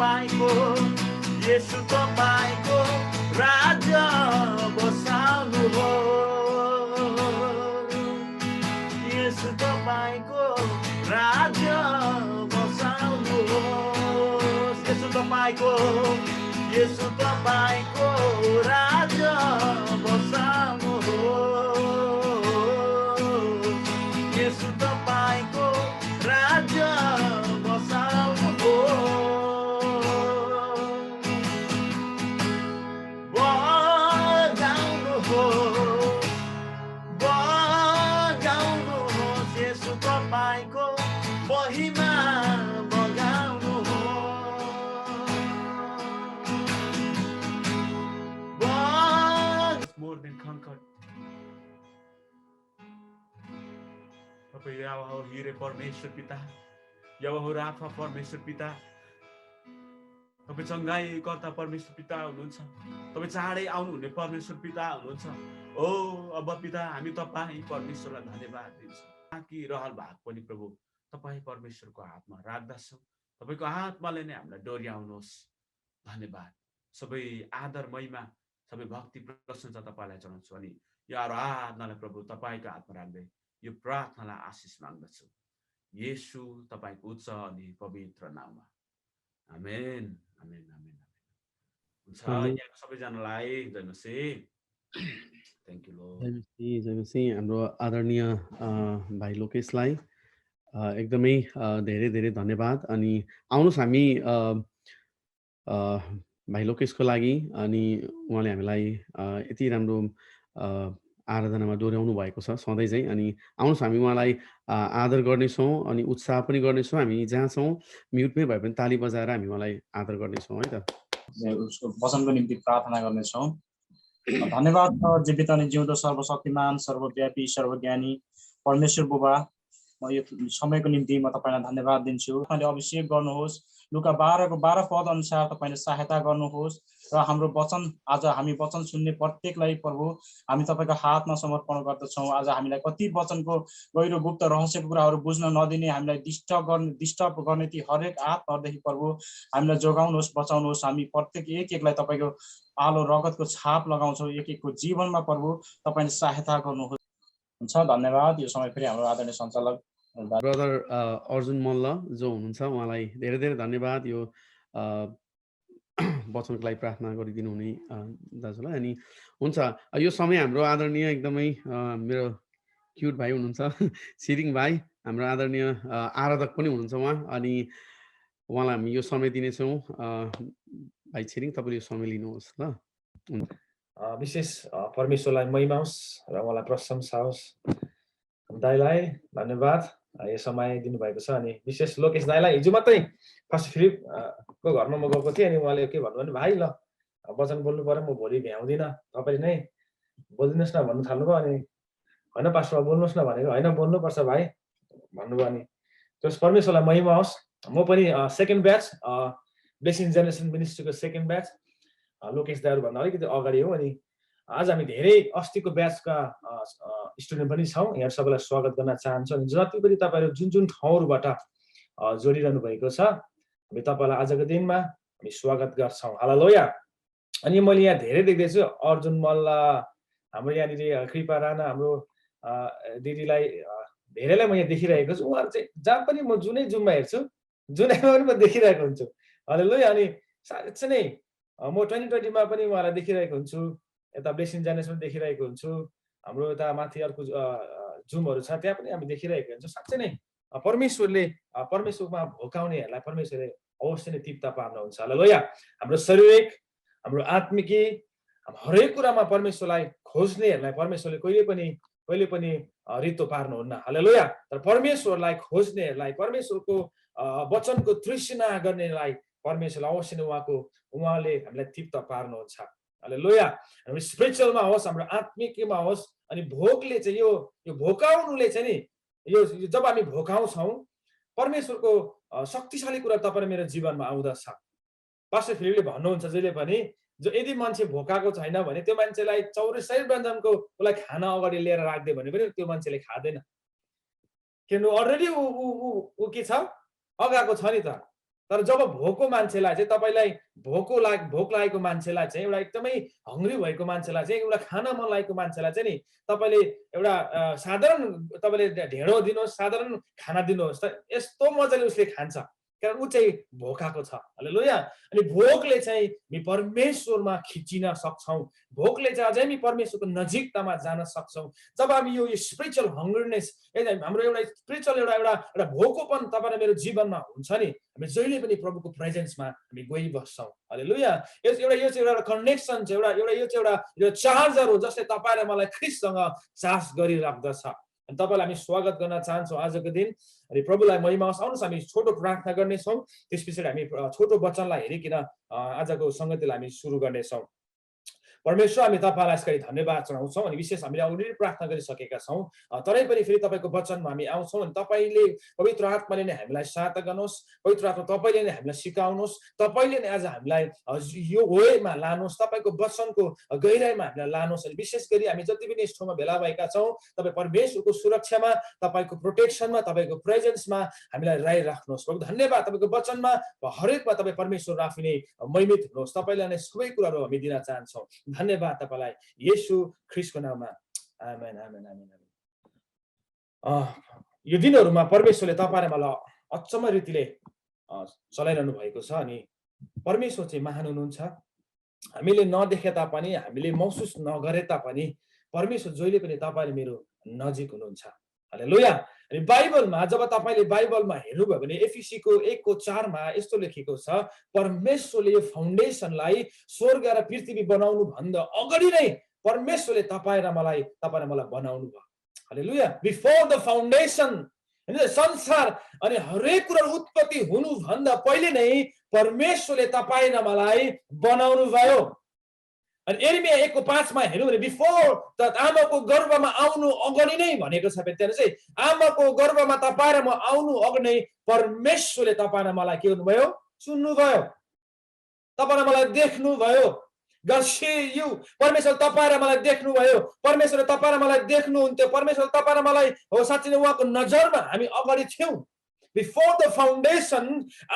तपाईँको येशू तपाईँको राज्य बसाल्नुहोस् येशू तपाईँको राज्य बसाल्नुहोस् येशू तपाईँको राज्य बसाल्नुहोस् येशू तपाईँको राज्य यहोवा हो हिरे परमेश्वर पिता, यहोवा हो राफा परमेश्वर पिता, तपाईँ चङ्गाई कर्ता परमेश्वर पिता हुनुहुन्छ, तपाईँ चाँडै आउनुहुने परमेश्वर पिता हुनुहुन्छ। ओ अब पिता हामी तपाईँ परमेश्वरलाई धन्यवाद दिन्छौँ कि रहल भाग पनि प्रभु तपाईँ परमेश्वरको हातमा राख्दछौँ, तपाईँको हातमाले नै हामीलाई डोर्याउनुहोस्। धन्यवाद, सबै आदर महिमा सबै भक्ति प्रशंसा तपाईँलाई चढाउँछु अनि यो आराधनालाई प्रभु तपाईँको हातमा राख्दै यो प्रार्थनालाई आशिष माग्दछु येशू तपाईँको उच्च अनि पवित्र नाममा। आमेन आमेन आमेन हुन्छ। यहाँ सबैजनालाई जय मसीह। Thank you Lord. जय मसीह। हाम्रो आदरणीय भाइ लोकेशलाई एकदमै धेरै धेरै धन्यवाद। अनि आउनुहोस् हामी भाइ लोकेशको लागि अनि उहाँले हामीलाई यति राम्रो आराधनामा डोर्याउनु भएको छ सधैँ चाहिँ। अनि आउनुहोस् हामी उहाँलाई आदर गर्नेछौँ अनि उत्साह पनि गर्नेछौँ। हामी जहाँ छौँ म्युटमै भए पनि ताली बजाएर हामी उहाँलाई आदर गर्नेछौँ है त। उसको वचनको निम्ति प्रार्थना गर्नेछौँ। धन्यवाद जीवित अनि जिउँदो सर्वशक्तिमान सर्वव्यापी सर्वज्ञानी परमेश्वर बुबा, म यो समयको निम्ति म तपाईँलाई धन्यवाद दिन्छु। तपाईँले अभिषेक गर्नुहोस्, लुका 12 पद अनुसार तपाईँले सहायता गर्नुहोस् र हाम्रो वचन आज हामी वचन सुन्ने प्रत्येकलाई प्रभु हामी तपाईँको हातमा समर्पण गर्दछौँ। आज हामीलाई कति वचनको गहिरो गुप्त रहस्यको कुराहरू बुझ्न नदिने, हामीलाई डिस्टर्ब गर्ने ती हरेक आत्माहरूदेखि प्रभु हामीलाई जोगाउनुहोस्, बचाउनुहोस्। हामी प्रत्येक एकलाई तपाईँको आलो रगतको छाप लगाउँछौँ, एक एकको जीवनमा प्रभु तपाईँले सहायता गर्नुहोस्। हुन्छ, धन्यवाद। यो समय फेरि हाम्रो आदरणीय सञ्चालक ब्रदर अर्जुन मल्ल जो हुनुहुन्छ उहाँलाई धेरै धेरै धन्यवाद यो वचनको लागि प्रार्थना गरिदिनु हुने दाजुलाई। अनि हुन्छ, यो समय हाम्रो आदरणीय एकदमै मेरो क्युट भाइ हुनुहुन्छ छिरिङ भाइ, हाम्रो आदरणीय आराधक पनि हुनुहुन्छ उहाँ। अनि उहाँलाई हामी यो समय दिनेछौँ। भाइ छिरिङ तपाईँले यो समय लिनुहोस् ल। विशेष परमेश्वरलाई महिमा होस् र उहाँलाई प्रशंसा होस्। दाइलाई धन्यवाद यो समय दिनुभएको छ। अनि विशेष लोकेश दाइलाई हिजो मात्रै फर्स्ट फिलिप को घरमा म गएको थिएँ। अनि उहाँले के भन्नु भने, भाइ ल वचन बोल्नु पर्यो, म भोलि भ्याउँदिनँ, तपाईँले नै बोलिदिनुहोस् न भन्नु थाल्नुभयो। अनि होइन पास्टरमा बोल्नुहोस् न भनेको, होइन बोल्नुपर्छ भाइ भन्नुभयो। अनि त्यस परमेश्वरलाई महिमा होस्। म पनि सेकेन्ड ब्याच ब्लेसिङ जेनेरेसन मिनिस्ट्रीको सेकेन्ड ब्याच, लोकेश दाइहरूभन्दा अलिकति अगाडि हो। अनि आज हामी धेरै अस्तिको ब्याचका स्टुडेन्ट पनि छौँ। यहाँ सबैलाई स्वागत गर्न चाहन्छु। अनि जति पनि तपाईँहरू जुन जुन ठाउँहरूबाट जोडिरहनु भएको छ, हामी तपाईँलाई आजको दिनमा हामी स्वागत गर्छौँ। हालेलुया। अनि मैले यहाँ धेरै देख्दैछु, अर्जुन मल्ल, हाम्रो यहाँनिर कृपा राणा, हाम्रो दिदीलाई धेरैलाई म यहाँ देखिरहेको छु। उहाँहरू चाहिँ जहाँ पनि म जुनै जुममा हेर्छु, जुनैमा पनि म देखिरहेको हुन्छु। हालेलुया। अनि साँच्चै नै म 2020मा पनि उहाँलाई देखिरहेको हुन्छु, यता ब्लेसिङ जेनेरेसन देखिरहेको हुन्छु, हाम्रो यता माथि अर्को जुमहरू छ त्यहाँ पनि हामी देखिरहेको हुन्छौँ। साँच्चै नै परमेश्वरमा भोकाउनेहरूलाई परमेश्वरले अवश्य नै तृप्त पार्नुहुन्छ। हालेलुया। हाम्रो शारीरिक, हाम्रो आत्मिकी, हरेक कुरामा परमेश्वरलाई खोज्नेहरूलाई परमेश्वरले कहिले पनि रित्तो पार्नुहुन्न। हालेलुया। तर परमेश्वरलाई खोज्नेहरूलाई, परमेश्वरको वचनको तृष्णा गर्नेलाई परमेश्वरले अवश्य नै उहाँले हामीलाई तृप्त पार्नुहुन्छ। हालेलुया। हाम्रो स्पिरिचुअलमा होस्, हाम्रो आत्मिकमा होस्। अनि भोकले चाहिँ यो भोकाउनुले चाहिँ नि यो जब हामी भोकाउँछौँ, परमेश्वरको शक्तिशाली कुरा तपाईँ मेरो जीवनमा आउँदछ। पास्टर फिलिपले भन्नुहुन्छ जहिले पनि, जो यदि मान्छे भोकाएको छैन भने त्यो मान्छेलाई 84 व्यञ्जनको उसलाई खाना अगाडि लिएर राख्दियो भने पनि त्यो मान्छेले खाँदैन। किन अलरेडी ऊ के छ, अगाएको छ नि त। तर जब भोको मान्छेलाई चाहिँ तपाईलाई भोक लागेको मान्छेलाई चाहिँ एउटा एकदमै हङ्ग्री भएको मान्छेलाई चाहिँ एउटा खान मन लागेको मान्छेलाई चाहिँ नि तपाईले एउटा साधारण तपाईले ढेँडो दिनुहोस् साधारण खाना दिनुहोस् त यस्तो मजाले उसले खान्छ कारण ऊ चाहिँ भोकाको छ हालेलुया अनि भोकले चाहिँ हामी परमेश्वरमा खिचिन सक्छौं भोकले चाहिँ अझै हामी परमेश्वरको नजिकतामा जान सक्छौं जब हामी यो स्पिरिचुअल हङ्ग्रीनेस हाम्रो एउटा स्पिरिचुअल एउटा भोकोपन तपाईँ मेरो जीवनमा हुन्छ नि हामी जहिले पनि प्रभुको प्रेजेन्समा हामी गइबस्छौं हालेलुया यो चाहिँ एउटा कनेक्सन छ एउटा यो चाहिँ एउटा चार्जर हो जसले तपाईँ र मलाई ख्रीष्टसँग चार्ज गरिराख्दछ अनि तपाईलाई हामी स्वागत गर्न चाहन्छौं आजको दिन अनि प्रभुलाई महिमा होस् आउनुहोस् हामी छोटो प्रार्थना गर्नेछौं त्यसपछि हामी छोटो वचनलाई हेरिकिन आजको संगतिलाई हामी सुरु गर्नेछौं परमेश्वर हामी तपाईलाई यसरी धन्यवाद चढाउँछौं अनि विशेष हामीले अलरेडी प्रार्थना गरिसकेका छौं तरै पनि फेरि तपाईको वचनमा हामी आउँछौं अनि तपाईले पवित्र आत्माले नै हामीलाई सहायता गर्नुहोस् पवित्र आत्मा तपाईले नै हामीलाई सिकाउनुहोस् तपाईले नै आज हामीलाई यो वेमा लानुहोस् तपाईको वचनको गहिराईमा हामीलाई लानुहोस् अनि विशेष गरी हामी जति पनि यस ठाउँमा भेला भएका छौं तपाई परमेश्वरको सुरक्षामा तपाईको प्रोटेक्सनमा तपाईको प्रेजेन्समा हामीलाई राखिराख्नुहोस् प्रभु धन्यवाद तपाईको वचनमा हरेकमा तपाई परमेश्वर आफै नै महिमित हुनुहोस् तपाईलाई नै सबै कुराहरू हामी दिन चाहन्छौं धन्यवाद तपाईलाई येशू ख्रीष्टको नाममा आमेन आमेन आमेन यो दिनहरुमा परमेश्वरले तपाईँ र मलाई अचम्म रीतिले चलाइरहनु भएको छ अनि परमेश्वर चाहिँ महान हुनुहुन्छ हामीले नदेखे तापनि हामीले महसुस नगरे तापनि परमेश्वर जहिले पनि तपाईँ र मेरो नजिक हुनुहुन्छ हालेलुया अनि बाइबलमा जब तपाईले बाइबलमा हेर्नुभयो भने एफिसीको 1:4 मा यस्तो लेखेको छ परमेश्वरले यो फाउन्डेसनलाई स्वर्ग र पृथ्वी बनाउनु भन्दा अगाडि नै परमेश्वरले तपाईँ र मलाई बनाउनु भयो हालेलुया बिफोर द फाउन्डेसन संसार अनि हरेक कुरा उत्पत्ति हुनु भन्दा पहिले नै परमेश्वरले तपाईँ र मलाई बनाउनु भयो अनि यिर्मिया 1:5 मा हेर्नु भने बिफोर द आमाको गर्भमा आउनु अगाडि नै भनेको छ त्यहाँ चाहिँ आमाको गर्भमा तपाईँ र म आउनु अगाडि नै परमेश्वरले तपाईँ र मलाई के गर्नुभयो सुन्नु भयो तपाईँ र मलाई देख्नु भयो God see you परमेश्वर तपाईँ र मलाई देख्नु भयो परमेश्वरले तपाईँ र मलाई देख्नुहुन्थ्यो परमेश्वरले तपाईँ र मलाई हो साँच्चै नै उहाँको नजरमा हामी अगाडि थियौं बिफोर द फाउन्डेसन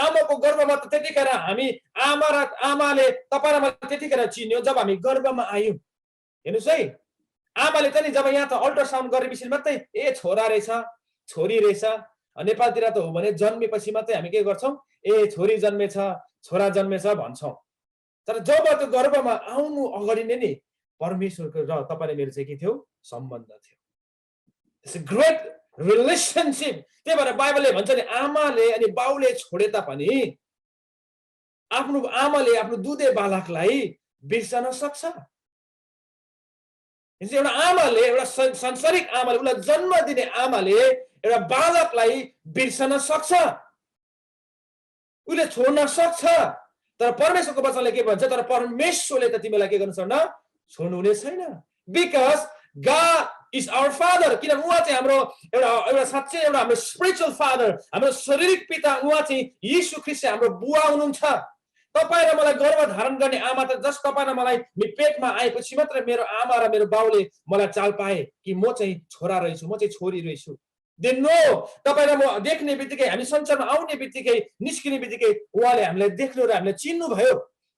आमाको गर्भमा त त्यतिखेर हामी आमाले तपाईँ र मलाई त्यतिखेर चिन्यो जब हामी गर्भमा आयौं हेर्नुस् है आमाले त नि जब यहाँ त अल्ट्रासाउन्ड गरेपछि मात्रै ए छोरा रहेछ छोरी रहेछ नेपालतिर त हो भने जन्मेपछि मात्रै हामी के गर्छौं ए छोरी जन्मेछ छोरा जन्मेछ भन्छौं तर जब त्यो गर्भमा आउनु अगाडि नै नि परमेश्वरको र तपाईले मेरो चाहिँ के थियो सम्बन्ध थियो इट्स अ ग्रेट रिलेशनशिप त्यही भएर बाइबलले भन्छ नि आमाले अनि बाउले छोडे तापनि आफ्नो आमाले आफ्नो दुधे बालकलाई बिर्सन सक्छ एउटा आमाले एउटा संसारिक आमाले उलाई जन्म दिने आमाले एउटा बालकलाई बिर्सन सक्छ उले छोड्न सक्छ तर परमेश्वरको वचनले के भन्छ तर परमेश्वरले त तिमीलाई के गर्न सक्दैन छोड्नु हुने छैन because God is our father किन उहाँ चाहिँ हाम्रो एउटा साच्चै एउटा हाम्रो स्पिरिचुअल फादर हाम्रो शारीरिक पिता उहाँ चाहिँ येशू ख्रीष्ट हाम्रो बुवा हुनुहुन्छ तपाईँ र मलाई गर्भ धारण गर्ने आमा त जस तपाईँ र मलाई पेटमा आएपछि मात्र मेरो आमा र मेरो बाउले मलाई चाल पाए कि म चाहिँ छोरा रहेछु म चाहिँ छोरी रहेछु दे नो तपाईँ र म देख्ने बित्तिकै हामी संसारमा आउने बित्तिकै निस्किने बित्तिकै उहाँले हामीलाई देख्नु र हामीलाई चिन्नु भयो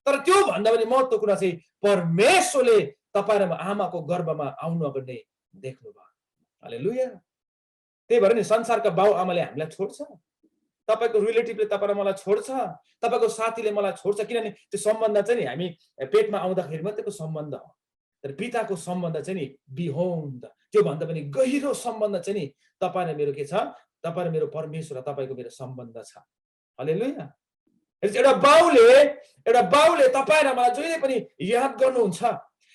तर त्यो भन्दा पनि महत्त्वपूर्ण कुरा चाहिँ परमेश्वरले तपाईँ र आमाको गर्भमा आउनु अगाडि नै देख्नु भयो हालेलुया त्यही भएर नि संसारका बाउ आमाले हामीलाई छोड्छ तपाईको रिलेटिभले तपाईँ र मलाई छोड्छ तपाईको साथीले मलाई छोड्छ किनभने त्यो सम्बन्ध चाहिँ नि हामी पेटमा आउँदाखेरि मात्रैको सम्बन्ध हो तर पिताको सम्बन्ध चाहिँ नि बिहोन्ड त्यो भन्दा पनि गहिरो सम्बन्ध चाहिँ नि तपाईँ र मेरो के छ तपाईँ र मेरो परमेश्वर र तपाईको मेरो सम्बन्ध छ हालेलुया एउटा बाउले तपाईँ र मलाई जहिले पनि याद गर्नुहुन्छ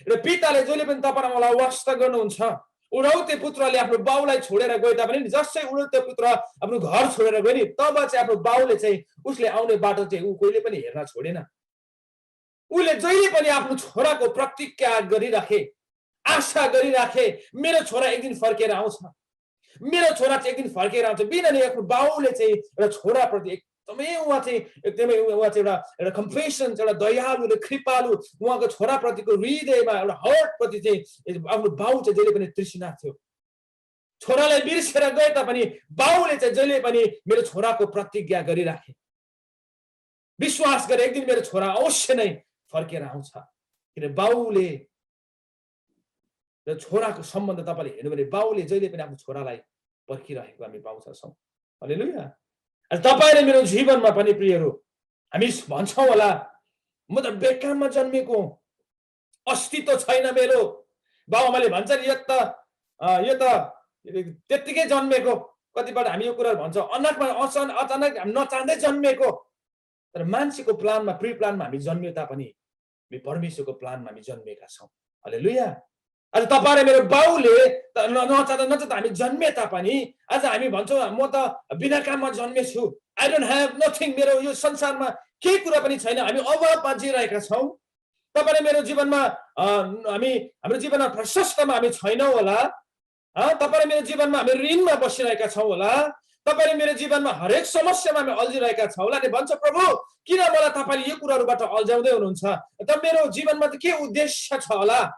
र पिताले जहिले पनि तपाईँ र मलाई वास्ता गर्नुहुन्छ उडौते पुत्रले आफ्नो बाउलाई छोडेर गए तापनि जसै उडौते पुत्र आफ्नो घर छोडेर गए नि तब चाहिँ आफ्नो बाउले चाहिँ उसले आउने बाटो चाहिँ ऊ कहिले पनि हेर्न छोडेन उले जहिले पनि आफ्नो छोराको प्रतिज्ञा गरिराखे आशा गरिराखे मेरो छोरा एक दिन फर्केर आउँछ मेरो छोरा चाहिँ एक दिन फर्केर आउँछ बिना नि आफ्नो बाउले चाहिँ एउटा छोराप्रति एकदमै उहाँ चाहिँ एउटा कम्पेसन एउटा दयालु र कृपालु उहाँको छोराप्रतिको हृदयमा एउटा हर्टप्रति चाहिँ आफ्नो बाउ चाहिँ जहिले पनि तृष्णा थियो छोरालाई बिर्सेर गए तापनि बाउले चाहिँ जहिले पनि मेरो छोराको प्रतिज्ञा गरिराखे विश्वास गरे एक दिन मेरो छोरा अवश्य नै फर्केर आउँछ। किन बाउले र छोराको सम्बन्ध तपाईले हेर्नु भने बाउले जहिले पनि आफ्नो छोरालाई पर्खिरहेको हामी पाउँछौँ। हालेलुया। आज तपाईले मेरो जीवनमा पनि प्रियहरू हामी भन्छौँ होला म त बेकारमा जन्मेको, अस्तित्व छैन मेरो, बाबुआमाले भन्छन् यो त त्यत्तिकै जन्मेको, कतिपल्ट हामी यो कुरा भन्छौँ अचानक हामी नचाहँदै जन्मेको। तर मान्छेको प्लानमा प्री प्लानमा हामी जन्मिए तापनि परमेश्वरको प्लानमा हामी जन्मेका छौँ। हालेलुया। आज तपाईँ र मेरो बाउले नचाहँदा हामी जन्मिए तापनि आज हामी भन्छौँ म त बिना काममा जन्मेछु, आई डोन्ट ह्याभ नथिङ, मेरो यो संसारमा केही कुरा पनि छैन, हामी अभावमा जिरहेका छौँ। तपाईँ र मेरो जीवनमा हाम्रो जीवनमा प्रशस्तमा हामी छैनौँ होला, तपाईँ र मेरो जीवनमा हामी ऋणमा बसिरहेका छौँ होला, तपाईँ र मेरो जीवनमा हरेक समस्यामा हामी अल्झिरहेका छौँ होला। अनि भन्छ प्रभु किन मलाई तपाईँले यो कुराहरूबाट अल्झाउँदै हुनुहुन्छ, त मेरो जीवनमा त के उद्देश्य छ होला।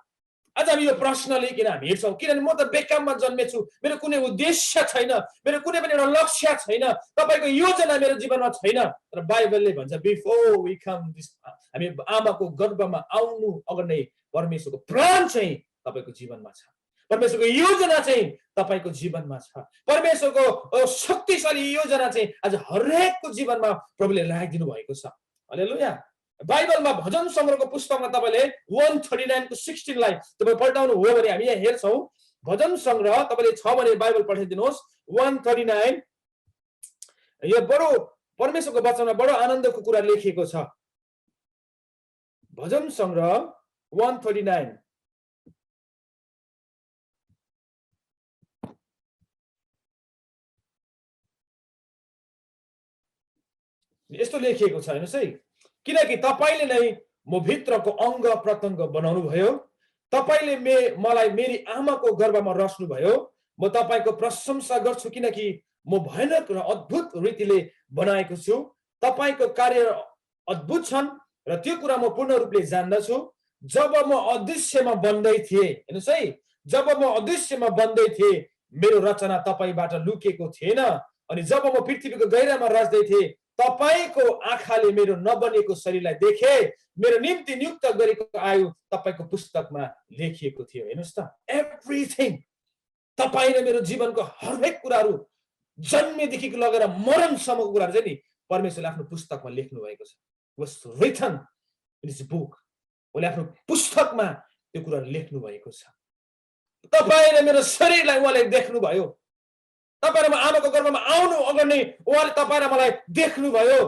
आज हामी यो प्रश्नले किन हामी हेर्छौँ, किनभने म त बेकाममा जन्मेछु, मेरो कुनै उद्देश्य छैन, मेरो कुनै पनि एउटा लक्ष्य छैन, तपाईँको योजना मेरो जीवनमा छैन। तर बाइबलले भन्छ बिफोर वी कम दिस, हामी आमाको गर्भमा आउनु अगाडि नै परमेश्वरको प्लान चाहिँ तपाईँको जीवनमा छ, परमेश्वरको योजना चाहिँ तपाईँको जीवनमा छ, परमेश्वरको शक्तिशाली योजना चाहिँ आज हरेकको जीवनमा प्रभुले लगाइदिनु भएको छ। हालेलुया। बाइबलमा भजन सङ्ग्रहको पुस्तकमा तपाईँले 139 को 16 लाई तपाईँ पल्टाउनु हो भने हामी यहाँ हेर्छौँ। भजन सङ्ग्रह तपाईँले छ भने बाइबल पठाइदिनुहोस्। 139 यो बडो परमेश्वरको वचनमा बडो आनन्दको कुरा लेखिएको छ। भजन सङ्ग्रह 139 यस्तो लेखिएको छ, हेर्नुहोस् है। किनकि तपाईले नै म भित्रको अंग प्रत्यंग बनाउनु भयो, तपाईले मलाई मेरी आमाको गर्भमा रच्नु भयो। म तपाईको प्रशंसा गर्छु किनकि म भयानक र अद्भुत रीतिले बनाएको छु। तपाईको कार्य अद्भुत छन् र त्यो कुरा म पूर्ण रूपले जान्दछु। जब म अदृश्यमा बन्दै थिए, हेर्नुस् है, जब म अदृश्यमा बन्दै थिए मेरो रचना तपाईबाट लुकेको थिएन, अनि जब म पृथ्वीको गहिरामा रच्दै थिए तपाईको आँखाले मेरो नबनेको शरीरलाई देखे, मेरो निम्ति नियुक्त गरेको आयु तपाईको पुस्तकमा लेखिएको थियो। हेर्नुस् त, एभ्रिथिङ, तपाई र मेरो जीवनको हरेक कुराहरू जन्मेदेखि लगेर मरणसम्मको कुराहरू चाहिँ नि परमेश्वरले आफ्नो पुस्तकमा लेख्नु भएको छ। was written in his book। उहाँले आफ्नो पुस्तकमा त्यो कुराहरू लेख्नु भएको छ। तपाई र मेरो शरीरलाई उहाँले देख्नु भयो। तपाईँ र म आमाको गर्भमा आउनु अगाडि नै उहाँले तपाईँ र मलाई देख्नुभयो।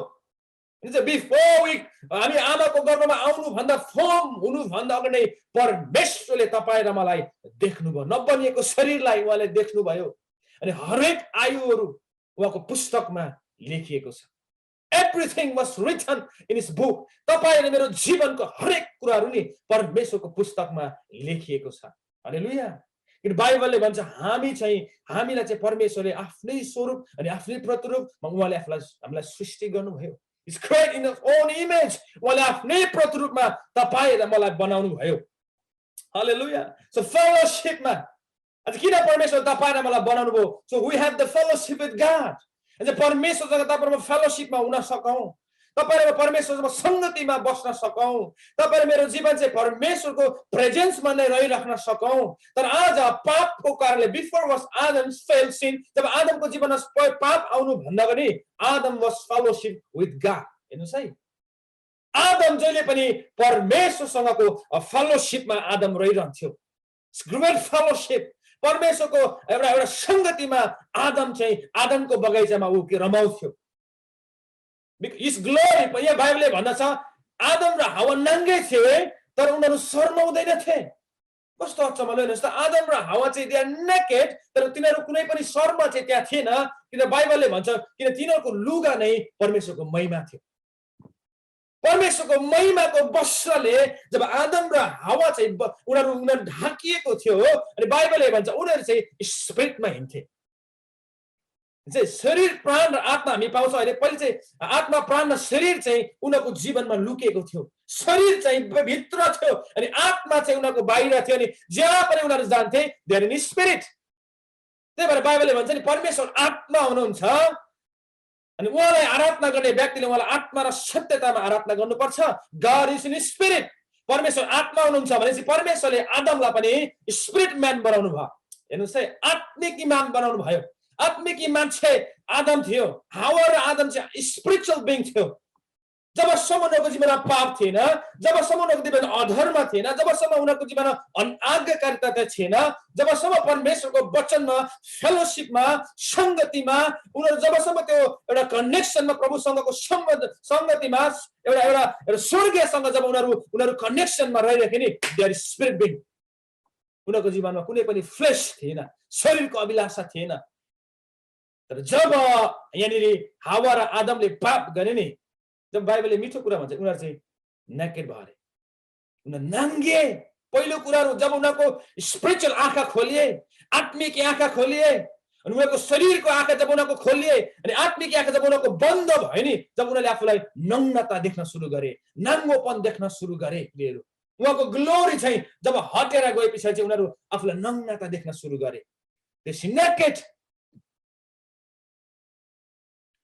हामी आमाको गर्भमा आउनु भन्दा फर्म हुनु भन्दा अगाडि नै परमेश्वरले तपाईँ र मलाई देख्नुभयो। नबनिएको शरीरलाई उहाँले देख्नुभयो अनि हरेक आयुहरू उहाँको पुस्तकमा लेखिएको छ। Everything was written in his book। तपाईँ र मेरो जीवनको हरेक कुराहरू नि परमेश्वरको पुस्तकमा लेखिएको छ। हालेलुया। बाइबलले भन्छ हामीलाई चाहिँ परमेश्वरले आफ्नै स्वरूप अनि आफ्नै प्रतिरूपमा उहाँले हामीलाई सृष्टि गर्नुभयो। It's created in his own image। उहाँले आफ्नै प्रतिरूपमा तपाईँ र मलाई बनाउनु भयो। हालेलुया। So fellowshipमा आज किन परमेश्वरले तपाईँ र मलाई बनाउनु भयो? So we have the fellowship with God। अझ परमेश्वरसँग तपाईँ फेलोशिपमा हुन सकौँ, तपाईँ र परमेश्वरसँग संगतिमा बस्न सकौँ, तपाईँ र मेरो जीवन चाहिँ परमेश्वरको प्रेजेन्समा नै रहिराख्न सकौँ। तर आज पापको कारणले before was Adam's fell sin, जब आदमको जीवनमा पाप आउनु भन्दा पनि Adam was fellowship with God. हेर्नुस् है, आदम जहिले पनि परमेश्वरसँगको फेलोशिपमा आदम रहिरहन्थ्यो। ग्रेट फेलोशिप, परमेश्वरको एउटा संगतिमा आदम चाहिँ आदमको बगैँचामा ऊ रमाउँथ्यो। इस ग्लोरी, यहाँ बाइबलले भन्दछ आदम र हावा नाङ्गै थिए तर उनीहरू शर्माउँदैनथे। कस्तो अचम्म, हेर्नुहोस् त, आदम र हावा चाहिँ दे आर नेकेड तर तिनीहरू कुनै पनि शर्म चाहिँ त्यहाँ थिएन, किन बाइबलले भन्छ किन तिनीहरूको लुगा नै परमेश्वरको महिमा थियो। परमेश्वरको महिमाको वस्त्रले जब आदम र हावा चाहिँ उनीहरू ढाकिएको थियो अनि बाइबलले भन्छ उनीहरू चाहिँ स्पिरिटमा हिँड्थे। शरीर प्राण र आत्मा हामी पाउँछौँ अहिले, पहिले चाहिँ आत्मा प्राण र शरीर चाहिँ उनीहरूको जीवनमा लुकेको थियो। शरीर चाहिँ भित्र थियो अनि आत्मा चाहिँ उनीहरूको बाहिर थियो, अनि जहाँ पनि उनीहरू जान्थे दे आर इन स्पिरिट। त्यही भएर बाइबलले भन्छ नि परमेश्वर आत्मा हुनुहुन्छ अनि उहाँलाई आराधना गर्ने व्यक्तिले उहाँलाई आत्मा र सत्यतामा आराधना गर्नुपर्छ। God is in spirit. परमेश्वर आत्मा हुनुहुन्छ भनेपछि परमेश्वरले आदमलाई पनि स्पिरिट म्यान बनाउनु भयो। हेर्नुहोस् है, आत्मिक इमान बनाउनु भयो। आत्मिक इमान चाहिँ आदम थियो, हावा र आदम चाहिँ स्पिरिचुअल बिङ थियो। जबसम्म उनीहरूको जीवनमा पाप थिएन, जबसम्म उनीहरूको जीवनमा अधर्म थिएन, जबसम्म उनीहरूको जीवनमा अनाज्ञाकारिता थिएन, जबसम्म परमेश्वरको वचनमा, फेलोशिपमा, संगतिमा उनीहरू जबसम्म त्यो एउटा कनेक्सनमा प्रभुसँगको संगतिमा एउटा स्वर्गीयसँग जब उनीहरू कनेक्सनमा रहिरहे नि, दे आर स्पिरिट बिङ। उनीहरूको जीवनमा कुनै पनि फ्लेश थिएन, शरीरको अभिलाषा थिएन। तर जब यहाँनिर हावा र आदमले पाप गरे नि, जब बाइबलले मिठो कुरा भन्छ उनीहरू चाहिँ नेकेड भयो अरे, उनीहरू नाङ्गे। पहिलो कुराहरू जब उनीहरूको स्पिरिचुअल आँखा खोलिए, आत्मिक आँखा खोलिए, अनि उनीहरूको शरीरको आँखा जब उनीहरूको खोलिए, अनि आत्मिक आँखा जब उनीहरूको बन्द भयो नि, जब उनीहरूले आफूलाई नग्नता देख्न सुरु गरे, नाङ्गोपन देख्न सुरु गरे, उहाँको ग्लोरी चाहिँ जब हटेर गए पछाडि चाहिँ उनीहरू आफूलाई नग्नता देख्न सुरु गरे। त्यसै नेकेड।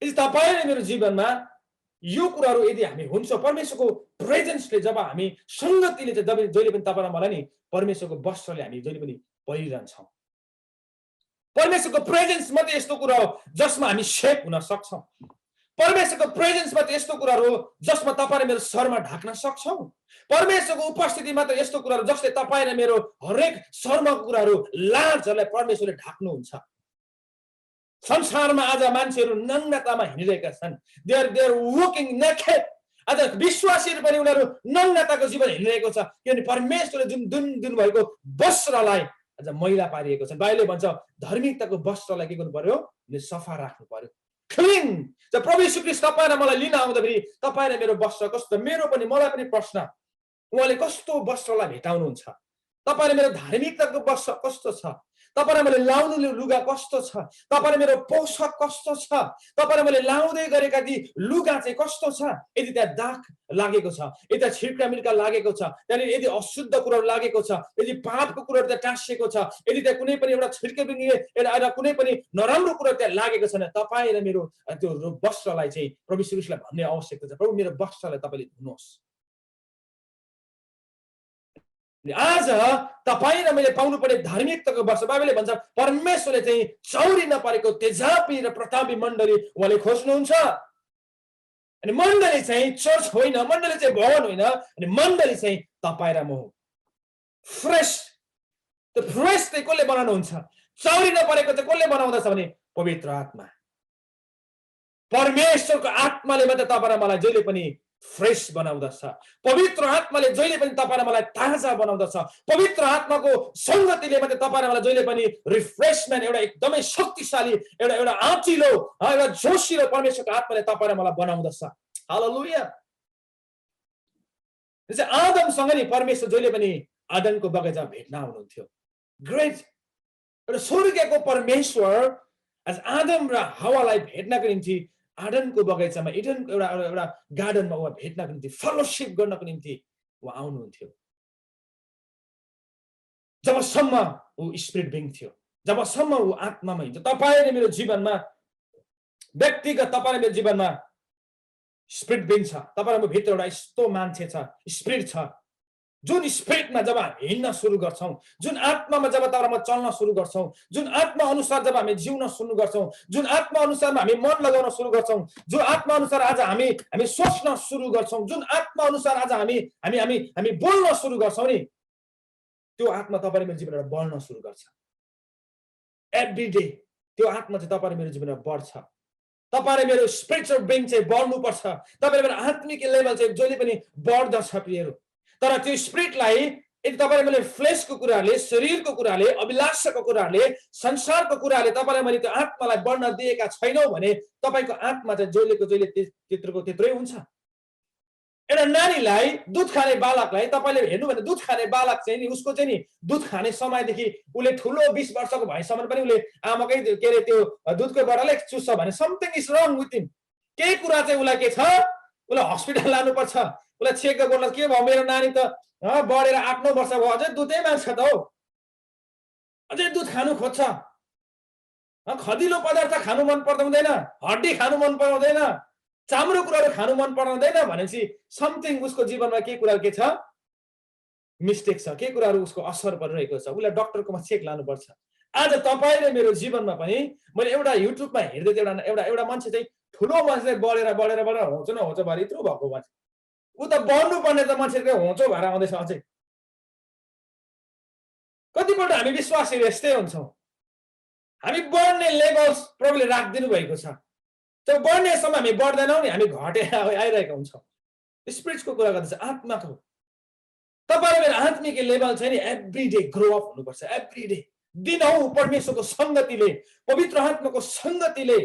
यदि तपाईले मेरो जीवनमा यो कुराहरू यदि हामी हुन्छ, परमेश्वरको प्रेजेन्सले जब हामी संगतिले चाहिँ जहिले पनि तपाईँ र मलाई नि परमेश्वरको वस्त्रले हामी जहिले पनि परिरहन्छौँ। परमेश्वरको प्रेजेन्स मात्रै यस्तो कुरा हो जसमा हामी सेफ हुन सक्छौँ। परमेश्वरको प्रेजेन्स मात्रै यस्तो कुराहरू हो जसमा तपाईँ र मेरो शरमा ढाक्न सक्छौँ। परमेश्वरको उपस्थिति मात्र यस्तो कुराहरू जसले तपाईँ र मेरो हरेक शर्मको कुराहरू, लाजहरूलाई परमेश्वरले ढाक्नुहुन्छ। संसारमा आज मान्छेहरू नग्नतामा हिँडिरहेका छन्। They are walking naked. आज विश्वासीहरू पनि उनीहरू नग्नताको जीवन हिँडिरहेको छ, किनभने परमेश्वरले जुन दिनुभएको वस्त्रलाई आज मैला पारिएको छ। बाइबलले भन्छ धार्मिकताको वस्त्रलाई के गर्नु पर्यो, सफा राख्नु पर्यो, क्लिन। जब प्रभु यीशु ख्रीष्ट तपाईँ र मलाई लिन आउँदाखेरि तपाईँ र मेरो वस्त्र कस्तो, मेरो पनि मलाई पनि प्रश्न, उहाँले कस्तो वस्त्रलाई भेटाउनुहुन्छ? तपाईँ र मेरो धार्मिकताको वस्त्र कस्तो छ? तपाईँ र मैले लाउनु लुगा कस्तो छ? तपाईँ र मेरो पोसाक कस्तो छ? तपाईँ र मैले लाउँदै गरेका ती लुगा चाहिँ कस्तो छ? यदि त्यहाँ दाग लागेको छ, यदि त्यहाँ छिर्का मिर्का लागेको छ, त्यहाँनिर यदि अशुद्ध कुराहरू लागेको छ, यदि पापको कुराहरू त्यहाँ टाँसिएको छ, यदि त्यहाँ कुनै पनि एउटा छिर्केबिङ्गे एउटा कुनै पनि नराम्रो कुरा त्यहाँ लागेको छैन, तपाईँ र मेरो त्यो वस्त्रलाई चाहिँ प्रभु श्रीकृष्णलाई भन्ने आवश्यकता छ, प्रभु मेरो वस्त्रलाई तपाईँले धुनुहोस्। आज तपाईँ र मैले पाउनु पर्ने धार्मिकताको वस्त्र, बाइबलले भन्छ परमेश्वरले चाहिँ चौरी नपरेको तेजाबी र प्रतापी मण्डली उहाँले खोज्नुहुन्छ। अनि मण्डली चाहिँ चर्च होइन, मण्डली चाहिँ भवन होइन, अनि मण्डली चाहिँ तपाईँ र म हो। फ्रेस। त्यो फ्रेस चाहिँ कसले बनाउनुहुन्छ? चौरी नपरेको चाहिँ कसले बनाउँदछ भने पवित्र आत्मा, परमेश्वरको आत्माले मात्रै तपाईँ र मलाई जहिले पनि फ्रेश बनाउँदछ। पवित्र आत्माले जहिले पनि तपाईँ र मलाई ताजा बनाउँदछ। पवित्र आत्माको संगतिले मात्रै तपाईँ र मलाई जहिले पनि रिफ्रेसमेन्ट, एउटा एकदमै शक्तिशाली, एउटा आँटिलो, एउटा जोसिलो परमेश्वरको आत्माले तपाईँ र मलाई बनाउँदछ। हालेलुया। आदमसँग नि परमेश्वर जहिले पनि आदमको बगैँचामा भेट्न आउनुहुन्थ्यो। ग्रेट। एउटा स्वर्गीयको परमेश्वर आज आदम र हावालाई भेट्नको निम्ति आदमको बगैँचामा, इडनको एउटा गार्डनमा उहाँ भेट्नको निम्ति, फेलोशिप गर्नको निम्ति उहाँ आउनुहुन्थ्यो। जबसम्म ऊ स्पिरिट बिङ थियो, जबसम्म ऊ आत्मामा हिँड्छ। तपाईँ र मेरो जीवनमा व्यक्तिगत, तपाईँ र मेरो जीवनमा स्पिरिट बिङ छ। तपाईँ र म भित्र एउटा यस्तो मान्छे छ, स्पिरिट छ, जुन स्पिरिटमा जब हामी हिँड्न सुरु गर्छौँ, जुन आत्मामा जब तपाईँ म चल्न सुरु गर्छौँ, जुन आत्मा अनुसार जब हामी जिउन सुरु गर्छौँ, जुन आत्मा अनुसारमा हामी मन लगाउन सुरु गर्छौँ, जुन आत्मा अनुसार आज हामी सोच्न सुरु गर्छौँ, जुन आत्मा अनुसार आज हामी बोल्न सुरु गर्छौँ नि, त्यो आत्मा तपाईँ मेरो जीवनमा बढ्न सुरु गर्छ। एभ्री डे त्यो आत्मा चाहिँ तपाईँ मेरो जीवनमा बढ्छ। तपाईँ मेरो स्पिरिचुअल बिङ चाहिँ बढ्नुपर्छ। तपाईँ मेरो आत्मिक लेभल चाहिँ जहिले पनि बढ्दछ प्रियहरू। तर त्यो स्पिरिटलाई यदि तपाईँ मैले फ्लेसको कुराहरूले, शरीरको कुराले, अभिलाषाको कुराहरूले, संसारको कुराले तपाईँलाई मैले त्यो आत्मालाई बढ्न दिएका छैनौँ भने तपाईँको आत्मा चाहिँ जहिलेको जहिले त्यत्रोको त्यत्रै हुन्छ। एउटा नानीलाई, दुध खाने बालकलाई तपाईँले हेर्नु भने दुध खाने बालक चाहिँ नि उसको चाहिँ नि दुध खाने समयदेखि उसले ठुलो 20 वर्षको भएसम्म पनि उसले आमाकै के अरे त्यो दुधको बडाले चुस्छ भने समथिङ इज रङ विथ हिम। केही कुरा चाहिँ उसलाई के छ, उसलाई हस्पिटल लानुपर्छ, उसलाई चेक गर्नु के भयो, मेरो नानी त बढेर 8-9 वर्ष भयो, अझै दुधै माग्छ त हौ, अझै दुध खानु खोज्छ। खदिलो पदार्थ खानु मन पर्दैन, हड्डी खानु मन पर्दैन, चाम्रो कुराहरू खानु मन पर्दैन भनेपछि समथिङ उसको जीवनमा के कुरा के छ, मिस्टेक छ, के कुराहरू उसको असर परिरहेको छ, उसलाई डक्टरकोमा चेक लानुपर्छ। आज तपाईँ र मेरो जीवनमा पनि मैले एउटा युट्युबमा हेर्दै एउटा मान्छे चाहिँ ठुलो मान्छे बढेर होचो न होचो भएर यत्रो भएको मान्छे, ऊ त बढ्नु पर्ने त मान्छेको होचो भएर आउँदैछ अझै। कतिपल्ट हामी विश्वासीहरू यस्तै हुन्छौँ, हामी बढ्ने लेभल्स प्रभुले राखिदिनु भएको छ, जब बढ्ने समय हामी बढ्दैनौँ नि हामी घटेर आइरहेका हुन्छौँ। स्पिरिट्सको कुरा गर्दैछ, आत्माको। तपाईँ मेरो आत्मिक लेभल चाहिँ नि एभ्री डे ग्रो अप हुनुपर्छ। एभ्री डे दिनहु परमेश्वरको सङ्गतिले, पवित्र आत्माको सङ्गतिले,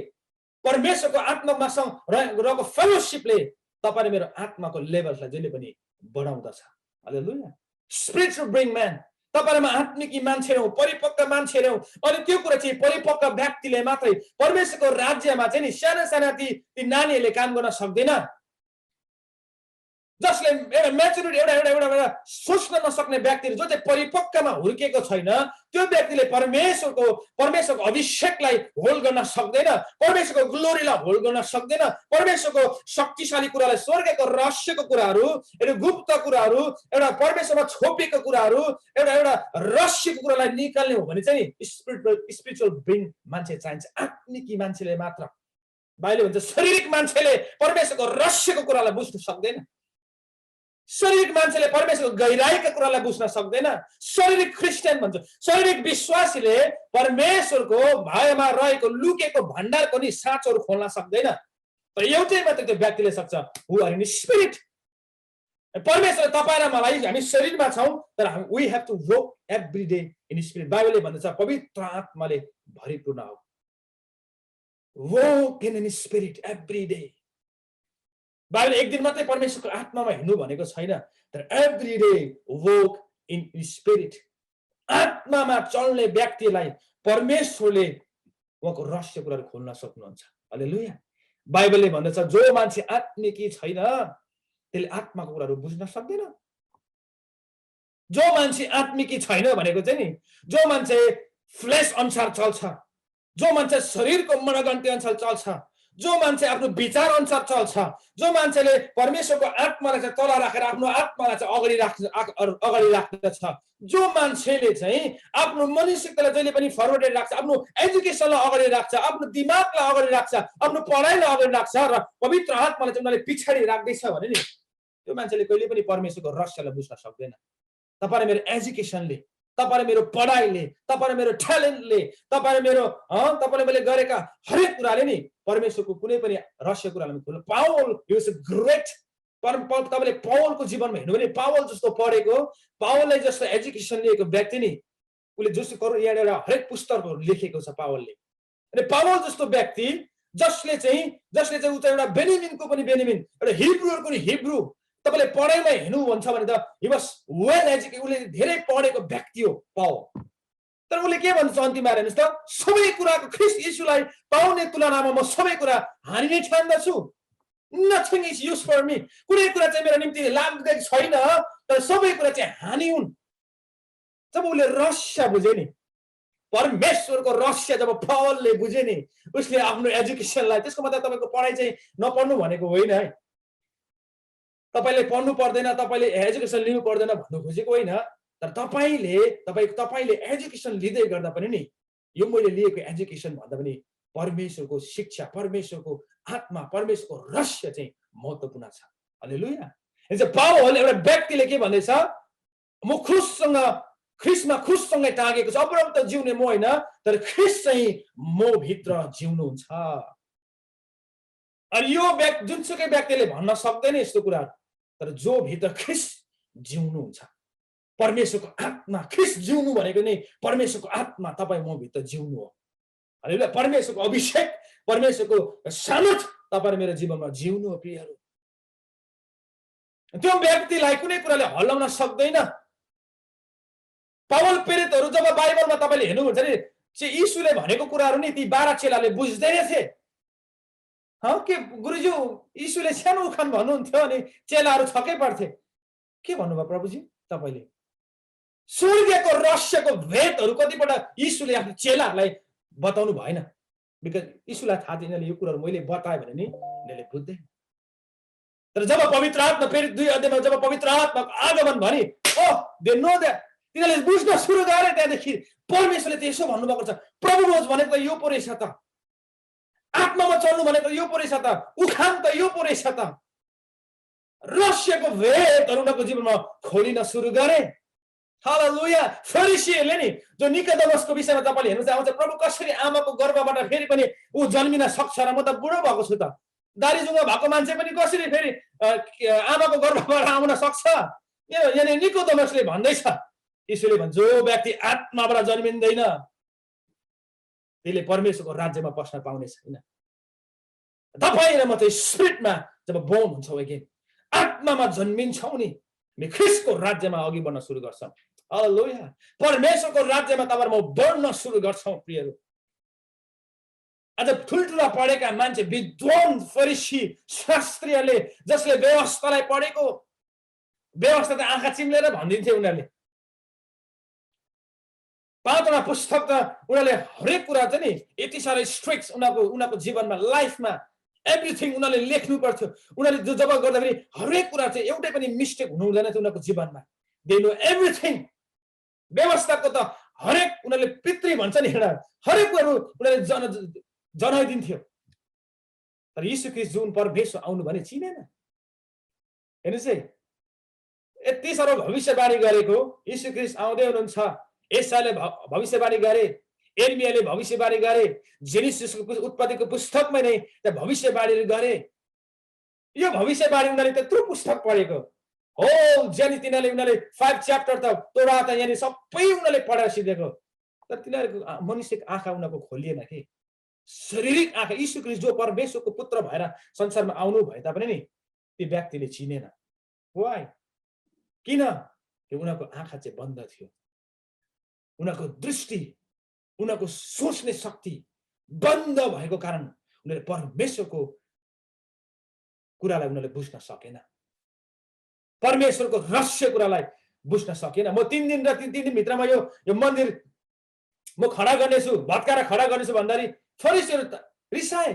परमेश्वरको आत्मासँग रहेको फेलोसिपले तपाईँ मेरो आत्माको लेभललाई जहिले पनि बढाउँदछ। Hallelujah. Spirit to bring man. तपाईमा आत्मिकी मान्छे हौ, परिपक्व मान्छे हौ। अनि त्यो कुरा चाहिँ परिपक्व व्यक्तिले मात्रै परमेश्वरको राज्यमा चाहिँ नि साना ती नानीहरूले काम गर्न सक्दैन। जसले एउटा म्याचुरिटी एउटा सोच्न नसक्ने व्यक्तिहरू जो चाहिँ परिपक्वमा हुर्केको छैन, त्यो व्यक्तिले परमेश्वरको अभिषेकलाई होल्ड गर्न सक्दैन, परमेश्वरको ग्लोरीलाई होल्ड गर्न सक्दैन, परमेश्वरको शक्तिशाली कुरालाई, स्वर्गको रहस्यको कुराहरू, एउटा गुप्त कुराहरू, एउटा परमेश्वरमा छोपेको कुराहरू, एउटा रहस्यको कुरालाई निकाल्ने हो भने चाहिँ स्पिरिचुअल ब्रिङ मान्छे चाहिन्छ। आत्मिकी मान्छेले मात्र। बाइबलले भन्छ शारीरिक मान्छेले परमेश्वरको रहस्यको कुरालाई बुझ्न सक्दैन। शारीरिक मान्छेले परमेश्वरको गहिराईका कुरालाई बुझ्न सक्दैन। शारीरिक क्रिस्चियन भन्छ, शारीरिक विश्वासीले परमेश्वरको भयमा रहेको लुकेको भण्डारको नि साँचोहरू खोल्न सक्दैन। तर एउटै मात्र त्यो व्यक्तिले सक्छ, हु आर इन स्पिरिट। परमेश्वर तपाईँ र मलाई हामी शरीरमा छौँ, तर we have to walk every day in spirit. बाइबलले भन्दछ पवित्र आत्माले भरिपूर्ण हो। Walk in spirit every day. बाइबलले एक दिन मात्रै परमेश्वरको आत्मामा हिँड्नु भनेको छैन, तर every day walk in spirit. आत्मामा चल्ने व्यक्तिलाई परमेश्वरले उहाँको रहस्य कुराहरू खोल्न सक्नुहुन्छ। हालेलुया। बाइबलले भन्दछ जो मान्छे आत्मिकी छैन त्यसले आत्माको कुराहरू बुझ्न सक्दैन। जो मान्छे आत्मिकी छैन भनेको चाहिँ नि, जो मान्छे फ्लेस अनुसार चल्छ, जो मान्छे शरीरको मनोगन्ती अनुसार चल्छ, जो मान्छे आफ्नो विचार अनुसार चल्छ, जो मान्छेले परमेश्वरको आत्मालाई चाहिँ तल राखेर आफ्नो आत्मालाई चाहिँ अगाडि राख्दछ, जो मान्छेले चाहिँ आफ्नो मानसिकतालाई जहिले पनि फरवर्डेड राख्छ, आफ्नो एजुकेसनलाई अगाडि राख्छ, आफ्नो दिमागलाई अगाडि राख्छ, आफ्नो पढाइलाई अगाडि राख्छ र पवित्र आत्मालाई चाहिँ उनीहरूले पछाडि राख्दैछ भने नि त्यो मान्छेले कहिले पनि परमेश्वरको रहस्यलाई बुझ्न सक्दैन। तपाईले मेरो एजुकेसनले, तपाईले मेरो पढाइले, तपाईले मेरो ट्यालेन्टले, तपाईले मैले गरेका हरेक कुराले नि परमेश्वरको कुनै पनि रहस्य कुरालाई खोल्नु। Paul is a great. तपाईले पावलको जीवनमा हेर्नु भने पावल जस्तो पढेको, पावलले जस्तो एजुकेसन लिएको व्यक्ति नि उसले जस्तो यहाँ एउटा हरेक पुस्तकहरू लेखेको छ पावलले। अनि पावल जस्तो व्यक्ति जसले चाहिँ उ चाहिँ एउटा बेनिमिनको पनि बेनिमिन, एउटा हिब्रूहरूको पनि हिब्रू, तपाईले पढाइमा हेर्नु भन्छ भने त हि वाज वेल एजुकेटेड, उसले धेरै पढेको व्यक्ति हो पावल। तर उसले के भन्छ अन्तिममा हेर्नुहोस् त, सबै कुराको ख्रीष्ट येशूलाई पाउने तुलनामा म सबै कुरा हानि नै ठान्दछु। Nothing is use for me. कुनै कुरा चाहिँ मेरो निम्ति लाभदायक छैन, तर सबै कुरा चाहिँ हानि हुन्। जब उसले रहस्य बुझे नि, परमेश्वरको रहस्य जब पावलले बुझे नि, उसले आफ्नो एजुकेसनलाई, त्यसको मतलब तपाईको पढाइ चाहिँ नपढ्नु भनेको होइन है, तपाईले पढ्नु पर्दैन, तपाईले एजुकेसन लिनु पर्दैन भन्नु खोजेको होइन। तर तपाईले एजुकेसन लिँदै गर्दा पनि नि यो मैले लिएको एजुकेसन भन्दा पनि परमेश्वरको शिक्षा, परमेश्वरको आत्मा, परमेश्वरको रहस्य चाहिँ महत्त्वपूर्ण छ। हालेलुया। पावल एउटा व्यक्तिले के भन्दैछ, म ख्रीष्टमा खुससँगै टाँगेको छु, अपरान्त जिउने म होइन, तर ख्रीष्ट चाहिँ म भित्र जिउनुहुन्छ। अनि यो जुनसुकै व्यक्तिले भन्न सक्दैन यस्तो कुरा, तर जो भित्र ख्रीष्ट जिउनुहुन्छ, परमेश्वरको आत्मा, ख्रीष्ट जिउनु भनेको नै परमेश्वरको आत्मा तपाईँ म भित्र जिउनु हो। हालेलुया। परमेश्वरको अभिषेक, परमेश्वरको सामर्थ्य तपाईँ मेरो जीवनमा जिउनु हो प्रियहरू। त्यो व्यक्तिलाई कुनै कुराले हल्लाउन सक्दैन। पावल प्रेरितहरू जब बाइबलमा तपाईले हेर्नुहुन्छ नि, यीशुले भनेको कुराहरू नि ती 12 चेलाले बुझ्दैन थिए। के गुरुज्यू यीशुले सानो उखान भन्नुहुन्थ्यो अनि चेलाहरू छक्कै पर्थे। के भन्नुभयो प्रभुजी तपाईले? स्वर्गको रहस्यको भेदहरू कतिपल्ट यीशुले आफ्नो चेलाहरूलाई बताउनु भएन, बिकज यीशुलाई थाहा थियो यिनीहरूले यो कुराहरू मैले बताएँ भने नि यिनीहरूले बुझ्दैन। तर जब पवित्र आत्मा फेरि 2 अध्यायमा जब पवित्र आत्माको आगमन भने दे नो द्याट, तिनीहरूले बुझ्न सुरु गरे। त्यहाँदेखि परमेश्वरले त्यसो भन्नुभएको छ, प्रभु रोज भनेको त यो पो रहेछ त, आत्मामा चल्नु भनेको यो पो रहेछ त, उखान त यो पो रहेछ त। रहस्यको भेदहरू उनीहरूको जीवनमा खोलिन सुरु गरे। हालेलुया। फरिसीहरूले नि जो निकोदेमसको विषयमा तपाईले हेर्नु चाहिँ आउँछ, प्रभु कसरी आमाको गर्भबाट फेरि पनि ऊ जन्मिन सक्छ र, म त बुढो भएको छु त, दारीजुङ्गा भएको मान्छे पनि कसरी फेरि आमाको गर्भबाट आउन सक्छ? यानी निकोदेमसले भन्दैछ। यीशुले भन्छ, जो व्यक्ति आत्माबाट जन्मिँदैन त्यसले परमेश्वरको राज्यमा पस्न पाउने छैन। तपाईँ र म चाहिँ स्पिरिटमा जब बोर्न हुन्छौँ, अगेन आत्मामा जन्मिन्छौँ नि, हामी ख्रीष्टको राज्यमा अघि बढ्न सुरु गर्छौँ। हालेलुया। परमेश्वरको राज्यमा तपाईँ म बढ्न सुरु गर्छौँ। प्रियहरू, आज ठुल्ठुला पढेका मान्छे, विद्वान फरिसी शास्त्रीहरूले जसले व्यवस्थालाई पढेको, व्यवस्था त आँखा चिम्लेर भनिदिन्थे उनीहरूले। 5वटा पुस्तक त उनीहरूले हरेक कुरा चाहिँ नि यति साह्रो स्ट्रिक्ट उनीहरूको जीवनमा, लाइफमा एभ्रिथिङ उनीहरूले लेख्नु पर्थ्यो। उनीहरूले जब गर्दाखेरि हरेक कुरा चाहिँ एउटै पनि मिस्टेक हुनु हुँदैन थियो उनीहरूको जीवनमा। They know everything. व्यवस्थाको त हरेक उनीहरूले पितृ भन्छ नि, हरेक कुराहरू उनीहरूले जनाइदिन्थ्यो। तर यीशु ख्रीष्ट जुन परमेश्वर आउनु भने चिनेन। हेर्नुहोस् है, यति साह्रो भविष्यवाणी गरेको यीशु ख्रीष्ट आउँदै हुनुहुन्छ। एसायाले भविष्यवाणी गरे, एर्मियाले भविष्यवाणी गरे, जेनेसिसको उत्पत्तिको पुस्तकमै नै त्यहाँ भविष्यवाणीहरू गरे। यो भविष्यवाणी उनीहरूले त्यत्रो पुस्तक पढेको हो, ज्यानि उनीहरूले 5 च्याप्टर त तोरा त यानी सबै उनीहरूले पढेर सिधेको। तर तिनीहरूको मनुष्यको आँखा उनीहरूको खोलिएन कि, शारीरिक आँखा। यीशु ख्रीष्ट जो परमेश्वरको पुत्र भएर संसारमा आउनु भए तापनि नि ती व्यक्तिले चिनेन। वाइ? किन? उनीहरूको आँखा चाहिँ बन्द थियो। उनीहरूको दृष्टि, उनीहरूको सोच्ने शक्ति बन्द भएको कारण उनीहरूले परमेश्वरको कुरालाई उनीहरूले बुझ्न सकेन। परमेश्वरको रहस्य कुरालाई बुझ्न सकेन। म 3 दिन र 3 दिनभित्रमा यो मन्दिर म खडा गर्नेछु, भत्काएर खडा गर्नेछु भन्दाखेरि फरिसीहरू त रिसाए।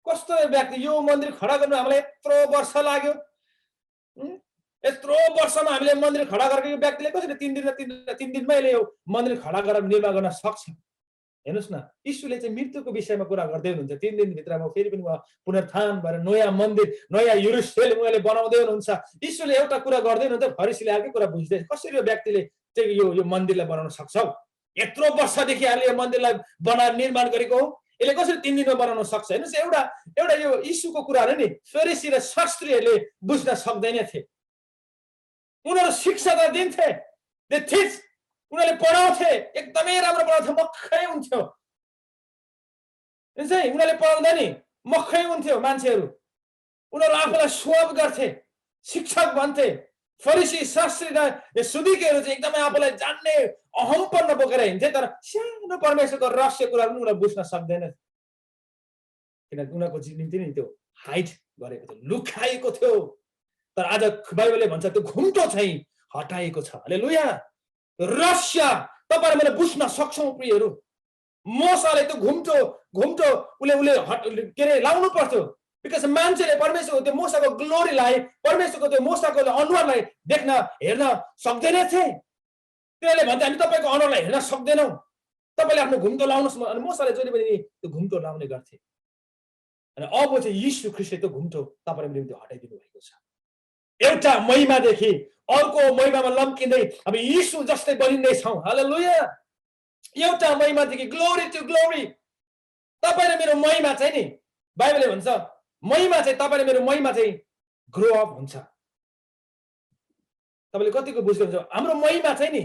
कस्तो व्यक्ति, यो मन्दिर खडा गर्नु हामीलाई यत्रो वर्ष लाग्यो, यत्रो वर्षमा हामीले मन्दिर खडा गरेको यो व्यक्तिले कसरी 3 दिनमै यो मन्दिर खडा गरेर निर्माण गर्न सक्छ? हेर्नुहोस् न, यीशुले चाहिँ मृत्युको विषयमा कुरा गर्दै हुनुहुन्छ। 3 दिनभित्रमा फेरि पनि उहाँ पुनरुत्थान भएर नयाँ मन्दिर, नयाँ यरुशलेम उहाँले बनाउँदै हुनुहुन्छ। यीशुले एउटा कुरा गर्दै हुनुहुन्छ, फरिसीले अर्कै कुरा बुझ्दै, कसरी यो व्यक्तिले चाहिँ यो मन्दिरलाई बनाउन सक्छ? यत्रो वर्षदेखि हामीले यो मन्दिरलाई बनाएर निर्माण गरेको हो, यसले कसरी 3 दिनमा बनाउन सक्छ? हेर्नुहोस्, एउटा यो यीशुको कुराहरू नि फरिसी र शास्त्रीहरूले बुझ्न सक्दैनथे। उनीहरू शिक्षा त दिन्थे, उनीहरूले पढाउँथे, एकदमै राम्रो पढाउँथे, मक्खै हुन्थ्यो। उनीहरूले पढाउँदा नि मक्खै हुन्थ्यो मान्छेहरू। उनीहरू आफूलाई सोभ गर्थे, शिक्षक भन्थे। फरिसी शास्त्री र सुदिकेहरू चाहिँ एकदमै आफूलाई जान्ने अहमपन्न बोकेर हिँड्थे, तर सानो परमेश्वरको रहस्य कुरा पनि उनीहरू बुझ्न सक्दैन। किनकि उनीहरूको निम्ति नि त्यो हाइड गरेको थियो, लुकाएको थियो। तर आज बाइबलले भन्छ त्यो घुम्टो चाहिँ हटाएको छ। हालेलुया। रहस्य तपाईहरु मैले बुझ्न सक्छौं प्रियहरू। मोसाले त्यो घुम्टो उसले के रे लाउनु पर्थ्यो, बिकज मान्छेले परमेश्वरको त्यो मोसाको ग्लोरीलाई, परमेश्वरको त्यो मोसाको अनुहारलाई देख्न हेर्न सक्दैन थिए। त्यसले भन्छ हामी तपाईको अनुहारलाई हेर्न सक्दैनौं, तपाईले आफ्नो घुम्टो लाउनुस्। अनि मोसाले जहिले पनि त्यो घुम्टो लाउने गर्थे। अनि अब चाहिँ यीशु ख्रीष्टले त्यो घुम्टो तपाईहरुको निम्ति हटाइदिनु भएको छ। एउटा महिमादेखि अर्को महिमामा लम्किँदै हामी यीशु जस्तै बनिँदै छौं। हालेलुया। एउटा महिमादेखि ग्लोरी टु ग्लोरी। तपाईँ र मेरो महिमा चाहिँ नि, बाइबलले भन्छ महिमा चाहिँ तपाईँ र मेरो महिमा चाहिँ ग्रो अप हुन्छ। तपाईले कतिको बुझ्नुहुन्छ? हाम्रो महिमा चाहिँ नि,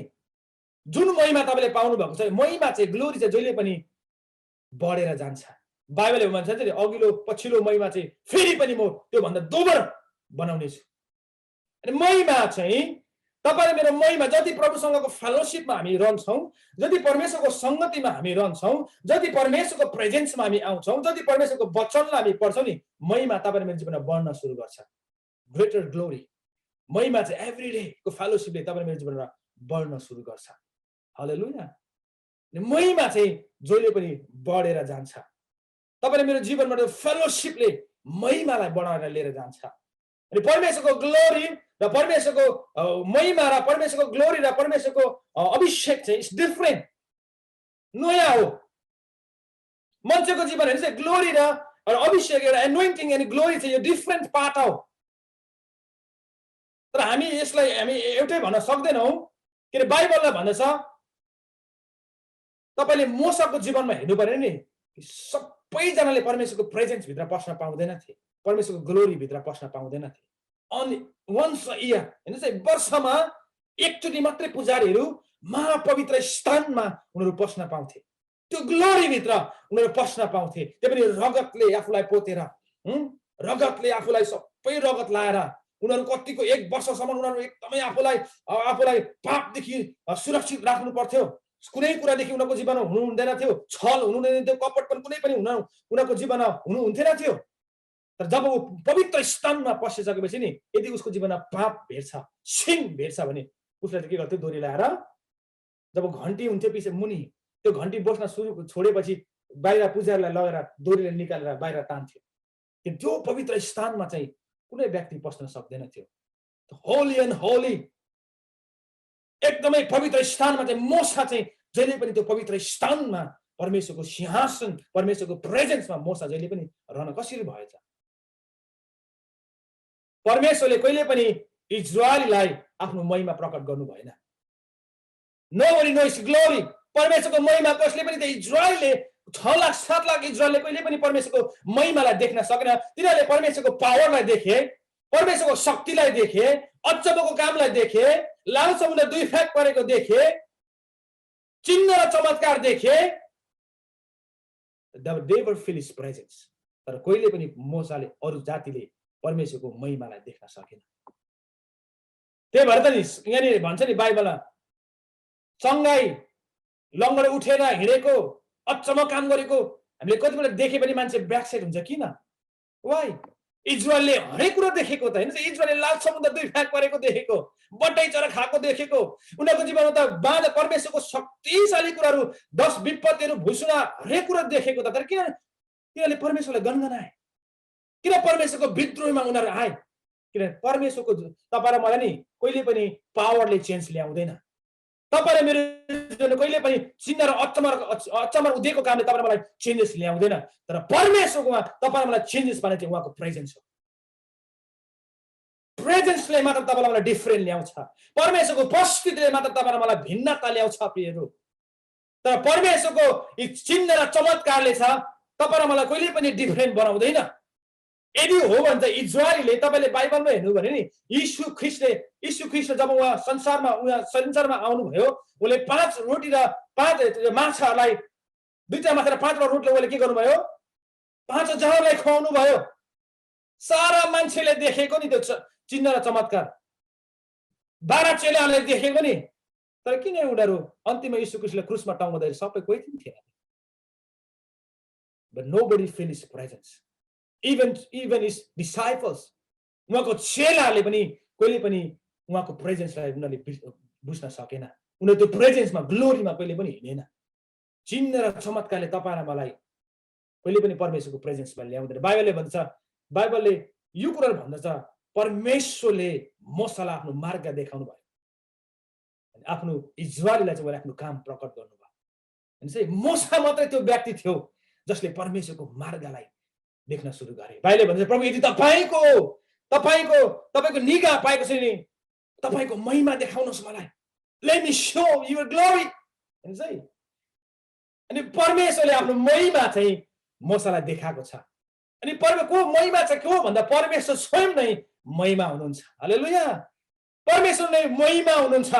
जुन महिमा तपाईले पाउनु भएको छ, महिमा चाहिँ ग्लोरी चाहिँ जहिले पनि बढेर जान्छ। बाइबलले भन्छ नि अघिल्लो पछिल्लो महिमा चाहिँ फेरि पनि म त्यो भन्दा दोबर बनाउने छु। अनि महिमा चाहिँ तपाईले मेरो महिमा, जति प्रभुसँगको फेलोशिपमा हामी रहन्छौं, जति परमेश्वरको संगतिमा हामी रहन्छौं, जति परमेश्वरको प्रेजेन्समा हामी आउँछौं, जति परमेश्वरको वचनलाई हामी पढ्छौं नि, महिमा तपाईले मेरो जीवनमा बढ्न सुरु गर्छ। Greater glory. महिमा चाहिँ एभ्री डे को फेलोशिपले तपाईले मेरो जीवनमा बढ्न सुरु गर्छ। हालेलुया। महिमा चाहिँ जहिले पनि बढेर जान्छ। तपाईले मेरो जीवनमा फेलोशिपले महिमालाई बढाएर लिएर जान्छ। अनि परमेश्वरको ग्लोरी र परमेश्वरको महिमा र परमेश्वरको ग्लोरी र परमेश्वरको अभिषेक चाहिँ इट्स डिफरेन्ट, नयाँ हो। मान्छेको जीवन हेर्नु चाहिँ ग्लोरी र अभिषेक एउटा एनोइन्टिङ अनि ग्लोरी चाहिँ यो डिफरेन्ट पार्ट हो। तर हामी यसलाई हामी एउटै भन्न सक्दैनौँ, किन बाइबलले भन्दछ तपाईले मोसाको जीवनमा हेर्नु पर्यो नि, सबैजनाले परमेश्वरको प्रेजेन्स भित्र पस्न पाउँदैनथे, परमेश्वरको ग्लोरी भित्र पस्न पाउँदैनथे। अनि वन्स अ इयर हेर्नुहोस् है, वर्षमा एकचोटि मात्रै पुजारीहरू महापवित्र स्थानमा उनीहरू पस्न पाउँथे, त्यो ग्लोरी भित्र उनीहरू पस्न पाउँथे। त्यो पनि रगतले आफूलाई पोतेर, रगतले आफूलाई सबै रगत लाएर उनीहरू कतिको 1 वर्षसम्म उनीहरू एकदमै आफूलाई पापदेखि सुरक्षित राख्नु पर्थ्यो। कुनै कुरादेखि उनीहरूको जीवन हुनु हुँदैन थियो, छल हुनु हुँदैन थियो, कपट पनि कुनै पनि उनीहरूको जीवन हुनु हुन्थेन थियो। तर जब ऊ पवित्र स्थानमा पसिसकेपछि नि यदि उसको जीवनमा पाप भेट्छ, सिन भेट्छ भने उसले के गर्थ्यो, डोरी ल्याएर जब घन्टी हुन्थ्यो पछि मुनि, त्यो घन्टी बस्न छोडेपछि बाहिर पुजारीलाई लगेर डोरीले निकालेर बाहिर तान्थ्यो। त्यो पवित्र स्थानमा चाहिँ कुनै व्यक्ति पस्न सक्दैन थियो। होली एन्ड होली एकदमै पवित्र स्थानमा चाहिँ मोसा चाहिँ जहिले पनि त्यो पवित्र स्थानमा परमेश्वरको सिंहासन, परमेश्वरको प्रेजेन्समा मोसा जहिले पनि रहन कसरी भएछ? परमेश्वरले कहिले पनि इजरायलीलाई आफ्नो महिमा प्रकट गर्नु भएन। Nobody knows glory. परमेश्वरको महिमा कसले पनि त इजरायलले 6 लाख 7 लाख इजरायलले कहिले पनि परमेश्वरको महिमालाई देख्न सकेन। तिनीहरूले परमेश्वरको पावरलाई देखे, परमेश्वरको शक्तिलाई देखे, अचम्मको कामलाई देखे, लाल समुद्र 2 फ्याक परेको देखे, चिन्ह र चमत्कार देखे। They never feel his presence. तर कहिले पनि मोसाले अरु जातिले परमेश्वरको महिमालाई देख्न सकेन। त्यही भएर त नि यहाँ भन्छ नि बाइबलमा, सँगै लङ्गडे उठेर हिँडेको, अचम्म काम गरेको हामीले कतिपल्ट देखे पनि मान्छे ब्याकसाइड हुन्छ। किन? वाइ? इजरायलले हरेक कुरा देखेको त हैन, इजरायलले लाल समुद्र 2 फ्याक परेको देखेको, बटै चरा खाएको देखेको, उनीहरूको जीवनमा त बाँध परमेश्वरको शक्तिशाली कुराहरू, 10 विपत्तिहरू, भुसुना हरेक कुरा देखेको त। तर किन तिनीहरूले परमेश्वरलाई गनगनाए? किन परमेश्वरको विद्रोहमा उनीहरू आए? किन परमेश्वरको तपाईँ र मलाई नि कहिले पनि पावरले चेन्ज ल्याउँदैन। तपाईँ र मेरो कहिले पनि चिन्ह र अचम्म उदेको कामले तपाईँ र मलाई चेन्जेस ल्याउँदैन। तर परमेश्वरकोमा तपाईँ र मलाई चेन्जेस पाउने चाहिँ उहाँको प्रेजेन्स हो। प्रेजेन्सले मात्र तपाईँ मलाई डिफरेन्ट ल्याउँछ। परमेश्वरको उपस्थितिले मात्र तपाईँ र मलाई भिन्नता ल्याउँछ प्रियहरू। तर परमेश्वरको चिन्ह र चमत्कारले छ तपाईँ र मलाई कहिले पनि डिफरेन्ट बनाउँदैन। यदि हो भने त इजरायलीले तपाईले बाइबलमा हेर्नु भने नि यीशु ख्रीष्ट जब उहाँ संसारमा आउनुभयो, उले 5 रोटी र 5 माछालाई 2टा माछा र 5 रोटीले उले के गर्नुभयो? 5,000लाई खुवाउनु भयो। सारा मान्छेले देखेको नि त्यो चिन्ह र चमत्कार, 12 चेलाहरूले देखेको नि। तर किन उनीहरू अन्तिममा यीशु ख्रीष्टले क्रुसमा टाँगाउँदा सबै कोही थिएन। But nobody feel his presence. Even his disciples, उहाँको चेलाहरूले पनि कहिले पनि उहाँको प्रेजेन्सलाई उनीहरूले बुझ्न सकेन। उनीहरू त्यो प्रेजेन्समा ग्लोरीमा कहिले पनि हिँडेन। चिन्ह र चमत्कारले तपाईँ र मलाई कहिले पनि परमेश्वरको प्रेजेन्समा ल्याउँदैन। बाइबलले भन्छ, बाइबलले यो कुराहरू भन्दछ परमेश्वरले मोसालाई आफ्नो मार्ग देखाउनु भयो, आफ्नो इजरायलीलाई चाहिँ आफ्नो काम प्रकट गर्नुभयो। भनेपछि मोसा मात्रै त्यो व्यक्ति थियो जसले परमेश्वरको मार्गलाई देख्न सुरु गरे। बाइबलले भन्छ प्रभु यदि तपाईको निगाह पाएको छ नि, तपाईको महिमा देखाउनुहोस् मलाई। Let me show your glory. अनि परमेश्वरले आफ्नो महिमा चाहिँ मोसालाई देखाएको छ। अनि परमेश्वरको महिमा चाहिँ के हो भन्दा परमेश्वर स्वयं नै महिमा हुनुहुन्छ। हालेलुया। परमेश्वर नै महिमा हुनुहुन्छ।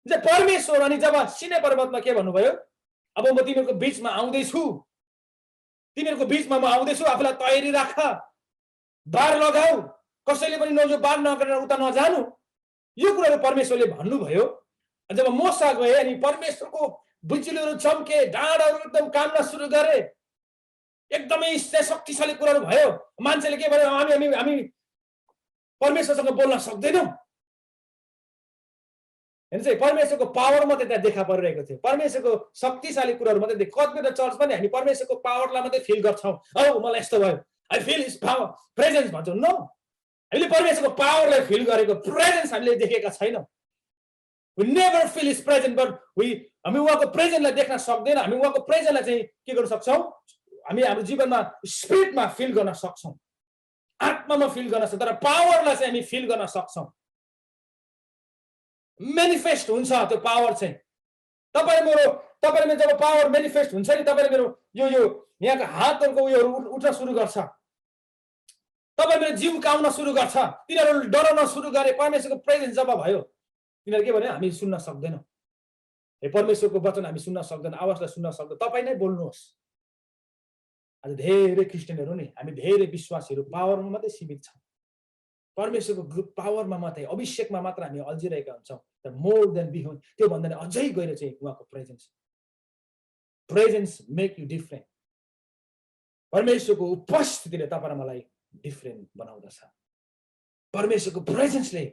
परमेश्वर अनि जब सिनै पर्वतमा के भन्नुभयो, अब म तिमीहरूको बीचमा आउँदैछु, तिमीहरूको बीचमा म आउँदैछु, आफूलाई तयारी राख, बार लगाऊ, कसैले पनि नजो बार नगरेर उता नजानु। यो कुराहरू परमेश्वरले भन्नुभयो। जब मोसा गए अनि परमेश्वरको बिजुलीहरू चम्के, डाँडाहरू एकदम काम्न सुरु गरे, एकदमै शक्तिशाली कुराहरू भयो। मान्छेले के भन्यो, हामी परमेश्वरसँग बोल्न सक्दैनौँ। हेर्नुहोस् है, परमेश्वरको पावर मात्रै त्यहाँ देखा परिरहेको थियो, परमेश्वरको शक्तिशाली कुराहरू मात्रै देख। कतिवटा चर्च पनि हामी परमेश्वरको पावरलाई मात्रै फिल गर्छौँ, औ मलाई यस्तो भयो, I feel his power, presence भन्छौँ। नो, हामीले परमेश्वरको पावरलाई फिल गरेको, प्रेजेन्स हामीले देखेका छैनौँ। We never feel his presence, but हामी उहाँको प्रेजेन्सलाई देख्न सक्दैन। हामी उहाँको प्रेजेन्सलाई चाहिँ के गर्न सक्छौँ, हामी हाम्रो जीवनमा स्पिरिटमा फिल गर्न सक्छौँ, आत्मामा फिल गर्न सक्छौँ, तर पावरलाई चाहिँ हामी फिल गर्न सक्छौँ। मेनिफेस्ट हुन्छ त्यो पावर चाहिँ। तपाईले जब पावर मेनिफेस्ट हुन्छ नि, तपाईले मेरो यो यहाँको हातहरुको उयोहरू उठ्न सुरु गर्छ, तपाईले मेरो जिउ काउन सुरु गर्छ, तिनीहरू डराउन सुरु गरे। परमेश्वरको प्रेजेन्स जब भयो, तिनीहरू के भने हामी सुन्न सक्दैनौँ, हे परमेश्वरको वचन हामी सुन्न सक्दैनौँ, आवाजलाई सुन्न सक्दैनौँ। तपाईँ नै बोल्नुहोस्। आज धेरै क्रिस्चियनहरू नि, हामी धेरै विश्वासीहरू पावरमा मात्रै सीमित छौँ, परमेश्वरको पावरमा मात्रै, अभिषेकमा मात्र हामी अल्झिरहेका हुन्छौँ। तर मोर देन बियोन्ड, त्यो भन्दा नि अझै गएर चाहिँ उहाँको प्रेजेन्स मेक यु डिफरेन्ट। परमेश्वरको उपस्थितिले तपाईँ मलाई डिफरेन्ट बनाउँदछ। परमेश्वरको प्रेजेन्सले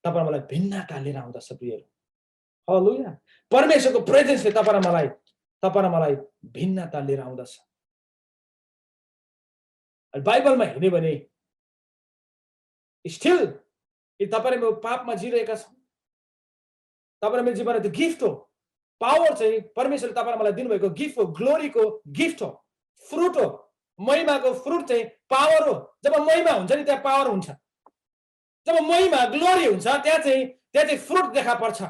तपाईँ मलाई भिन्नता लिएर आउँदछ प्रियहरू। हालेलुया। परमेश्वरको प्रेजेन्सले तपाईँ मलाई भिन्नता लिएर आउँदछ। बाइबलमा हेर्ने भने स्टिल तपाईँ मेरो पापमा जिरहेका छौँ, तपाईँ मेरो जीवनमा त्यो गिफ्ट हो, पावर चाहिँ परमेश्वरले तपाईँ मलाई दिनुभएको गिफ्ट हो, ग्लोरीको गिफ्ट हो, फ्रुट हो। महिमाको फ्रुट चाहिँ पावर हो। जब महिमा हुन्छ नि त्यहाँ पावर हुन्छ, जब महिमा ग्लोरी हुन्छ त्यहाँ चाहिँ फ्रुट देखा पर्छ।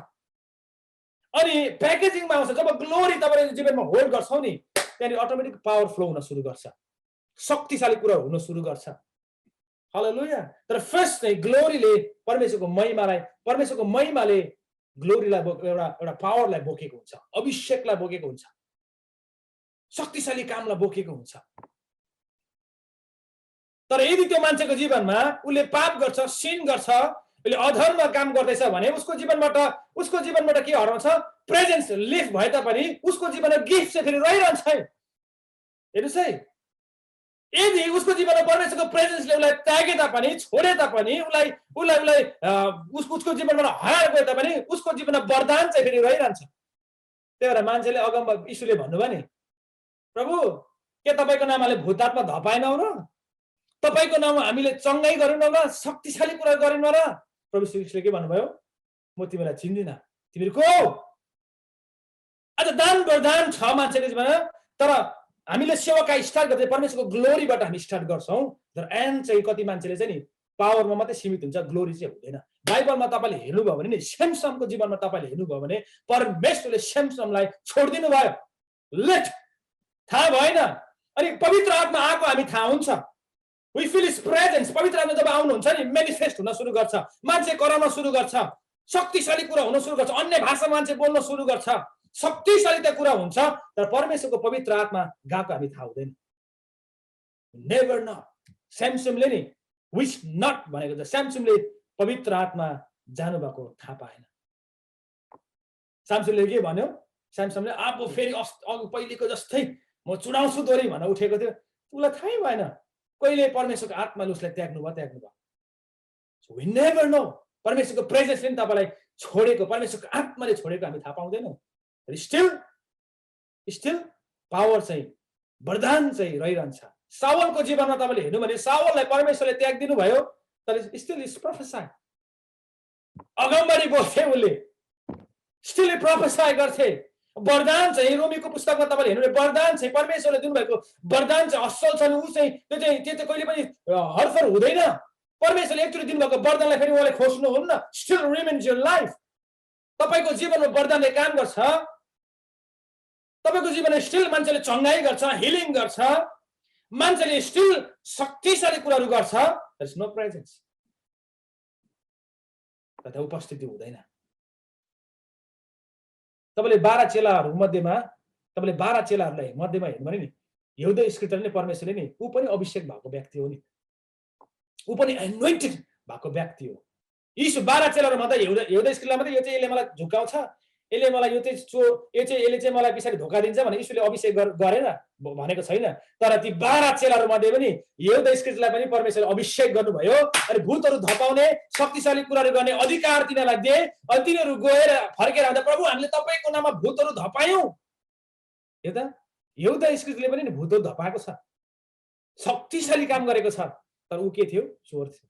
अनि प्याकेजिङमा आउँछ, जब ग्लोरी तपाईले जीवनमा होल्ड गर्छौ नि, त्यहाँदेखि अटोमेटिक पावर फ्लो हुन सुरु गर्छ, शक्तिशाली कुरा हुन सुरु गर्छ। हालेलुया। तर फर्स्ट चाहिँ ग्लोरीले परमेश्वरको महिमाले ग्लोरीलाई एउटा पावरलाई बोकेको हुन्छ, अभिषेकलाई बोकेको हुन्छ, शक्तिशाली कामलाई बोकेको हुन्छ। तर यदि त्यो मान्छेको जीवनमा उसले पाप गर्छ, सिन गर्छ, उसले अधर्म काम गर्दैछ भने उसको जीवनबाट के हराउँछ? प्रेजेन्स लिफ्ट भए तापनि उसको जीवनमा गिफ्ट चाहिँ फेरि रहिरहन्छ। हेर्नुहोस् है, यदि उसको जीवनमा परमेश्वरको प्रेजेन्सले उसलाई त्यागे तापनि, छोडे तापनि, उसलाई उसको जीवनबाट हराएर गए तापनि उसको जीवनमा वरदान चाहिँ फेरि रहिरहन्छ। त्यही भएर मान्छेले अगममा यीशुले भन्नुभयो नि, प्रभु के तपाईँको नामले भूतआत्मा धपाएनौ र? तपाईँको नाममा हामीले चङ्गाई गरेनौ र? शक्तिशाली कुरा गरेनौ र? प्रभु श्रीकृष्णले के भन्नुभयो? म तिमीलाई चिन्दिनँ, तिमीहरू को हौ? आज दान वरदान छ मान्छेको जीवनमा, तर हामीले सेवाका स्टार्ट गर्दै परमेश्वरको ग्लोरीबाट हामी स्टार्ट गर्छौँ। तर एन्ड चाहिँ कति मान्छेले चाहिँ नि पावरमा मात्रै सीमित हुन्छ, ग्लोरी चाहिँ हुँदैन। बाइबलमा तपाईँले हेर्नुभयो भने नि, स्यामसनको जीवनमा तपाईँले हेर्नुभयो भने परमेश्वरले स्यामसनलाई छोडिदिनु भयो, लेट थाहा भएन। अनि पवित्र आत्मा आएको हामी थाहा हुन्छ, वी फिल हिज प्रेजेन्स। पवित्र आत्मा जब आउनुहुन्छ नि मेनिफेस्ट हुन सुरु गर्छ, मान्छे कराउन सुरु गर्छ, शक्तिशाली कुरा हुन सुरु गर्छ, अन्य भाषा मान्छे बोल्न सुरु गर्छ, शक्तिशाली त्यो कुरा हुन्छ। तर परमेश्वरको पवित्र आत्मा गएको हामी थाहा हुँदैन। नेभर न। स्यामसनले नि विश नट भनेको छ, स्यामसनले पवित्र आत्मा जानुभएको थाहा पाएन। स्यामसनले के भन्यो? स्यामसनले अब फेरि पहिलेको जस्तै म चुनाउँछु दोहोरी भनेर उठेको थियो, उसलाई थाहै भएन कहिले परमेश्वरको आत्माले उसलाई त्याग्नु भयो। So we never know। परमेश्वरको प्रेजेन्सले नि तपाईँलाई छोडेको, परमेश्वरको आत्माले छोडेको हामी थाहा पाउँदैनौँ। स्टिल पावर चाहिँ, वरदान चाहिँ रहिरहन्छ। साउलको जीवनमा तपाईँले हेर्नु भने साउललाई परमेश्वरले त्यागिदिनु भयो, तर स्टिल इज प्रोफेसाई, अगमबारी बोल्थे उसले, स्टिल प्रोफेसाई गर्थे। वरदान चाहिँ रोमीको पुस्तकमा तपाईँले हेर्नु भने वरदान चाहिँ परमेश्वरले दिनुभएको वरदान चाहिँ असल छ नि, ऊ चाहिँ त्यो चाहिँ कहिले पनि हरफर हुँदैन। परमेश्वरले एकचोटि दिनुभएको वरदानलाई फेरि उहाँले खोज्नुहुन्न, स्टिल रिमेन्स योर लाइफ। तपाईँको जीवनमा वरदानले काम गर्छ, तपाईँको जीवनमा स्टिल मान्छेले चङ्गाई गर्छ, हिलिङ गर्छ, मान्छेले स्टिल शक्तिशाली कुराहरू गर्छ। देयर इज नो प्रेजेन्स, तथा उपस्थिति हुँदैन। तपाईँले 12 चेलाहरू मध्येमा तपाईँले 12 चेलाहरूलाई मध्येमा हेर्नु भने नि यहुदा इस्करियोटले नै परमेश्वरले नि ऊ पनि अभिषेक भएको व्यक्ति हो नि, ऊ पनि एनोइन्टेड भएको व्यक्ति हो। यीशु 12 चेलाहरू मात्रै यहुदा इस्करियोटलाई मात्रै यो चाहिँ यसले मलाई झुकाउँछ, यसले मलाई यो चाहिँ यसले चाहिँ मलाई पछाडि धोका दिन्छ भने यीशुले अभिषेक गरेन भनेको छैन। तर ती 12 चेलाहरू मध्ये पनि यहुदा इस्करियोतलाई पनि परमेश्वरले अभिषेक गर्नुभयो अनि भूतहरू धपाउने शक्तिशाली कुराहरू गर्ने अधिकार तिनीहरूलाई दिए। अनि तिनीहरू गएर फर्केर आउँदा प्रभु हामीले तपाईँको नाममा भूतहरू धपायौँ। यहुदा इस्करियोतले पनि भूतहरू धपाएको छ, शक्तिशाली काम गरेको छ। तर ऊ के थियो? चोर थियो।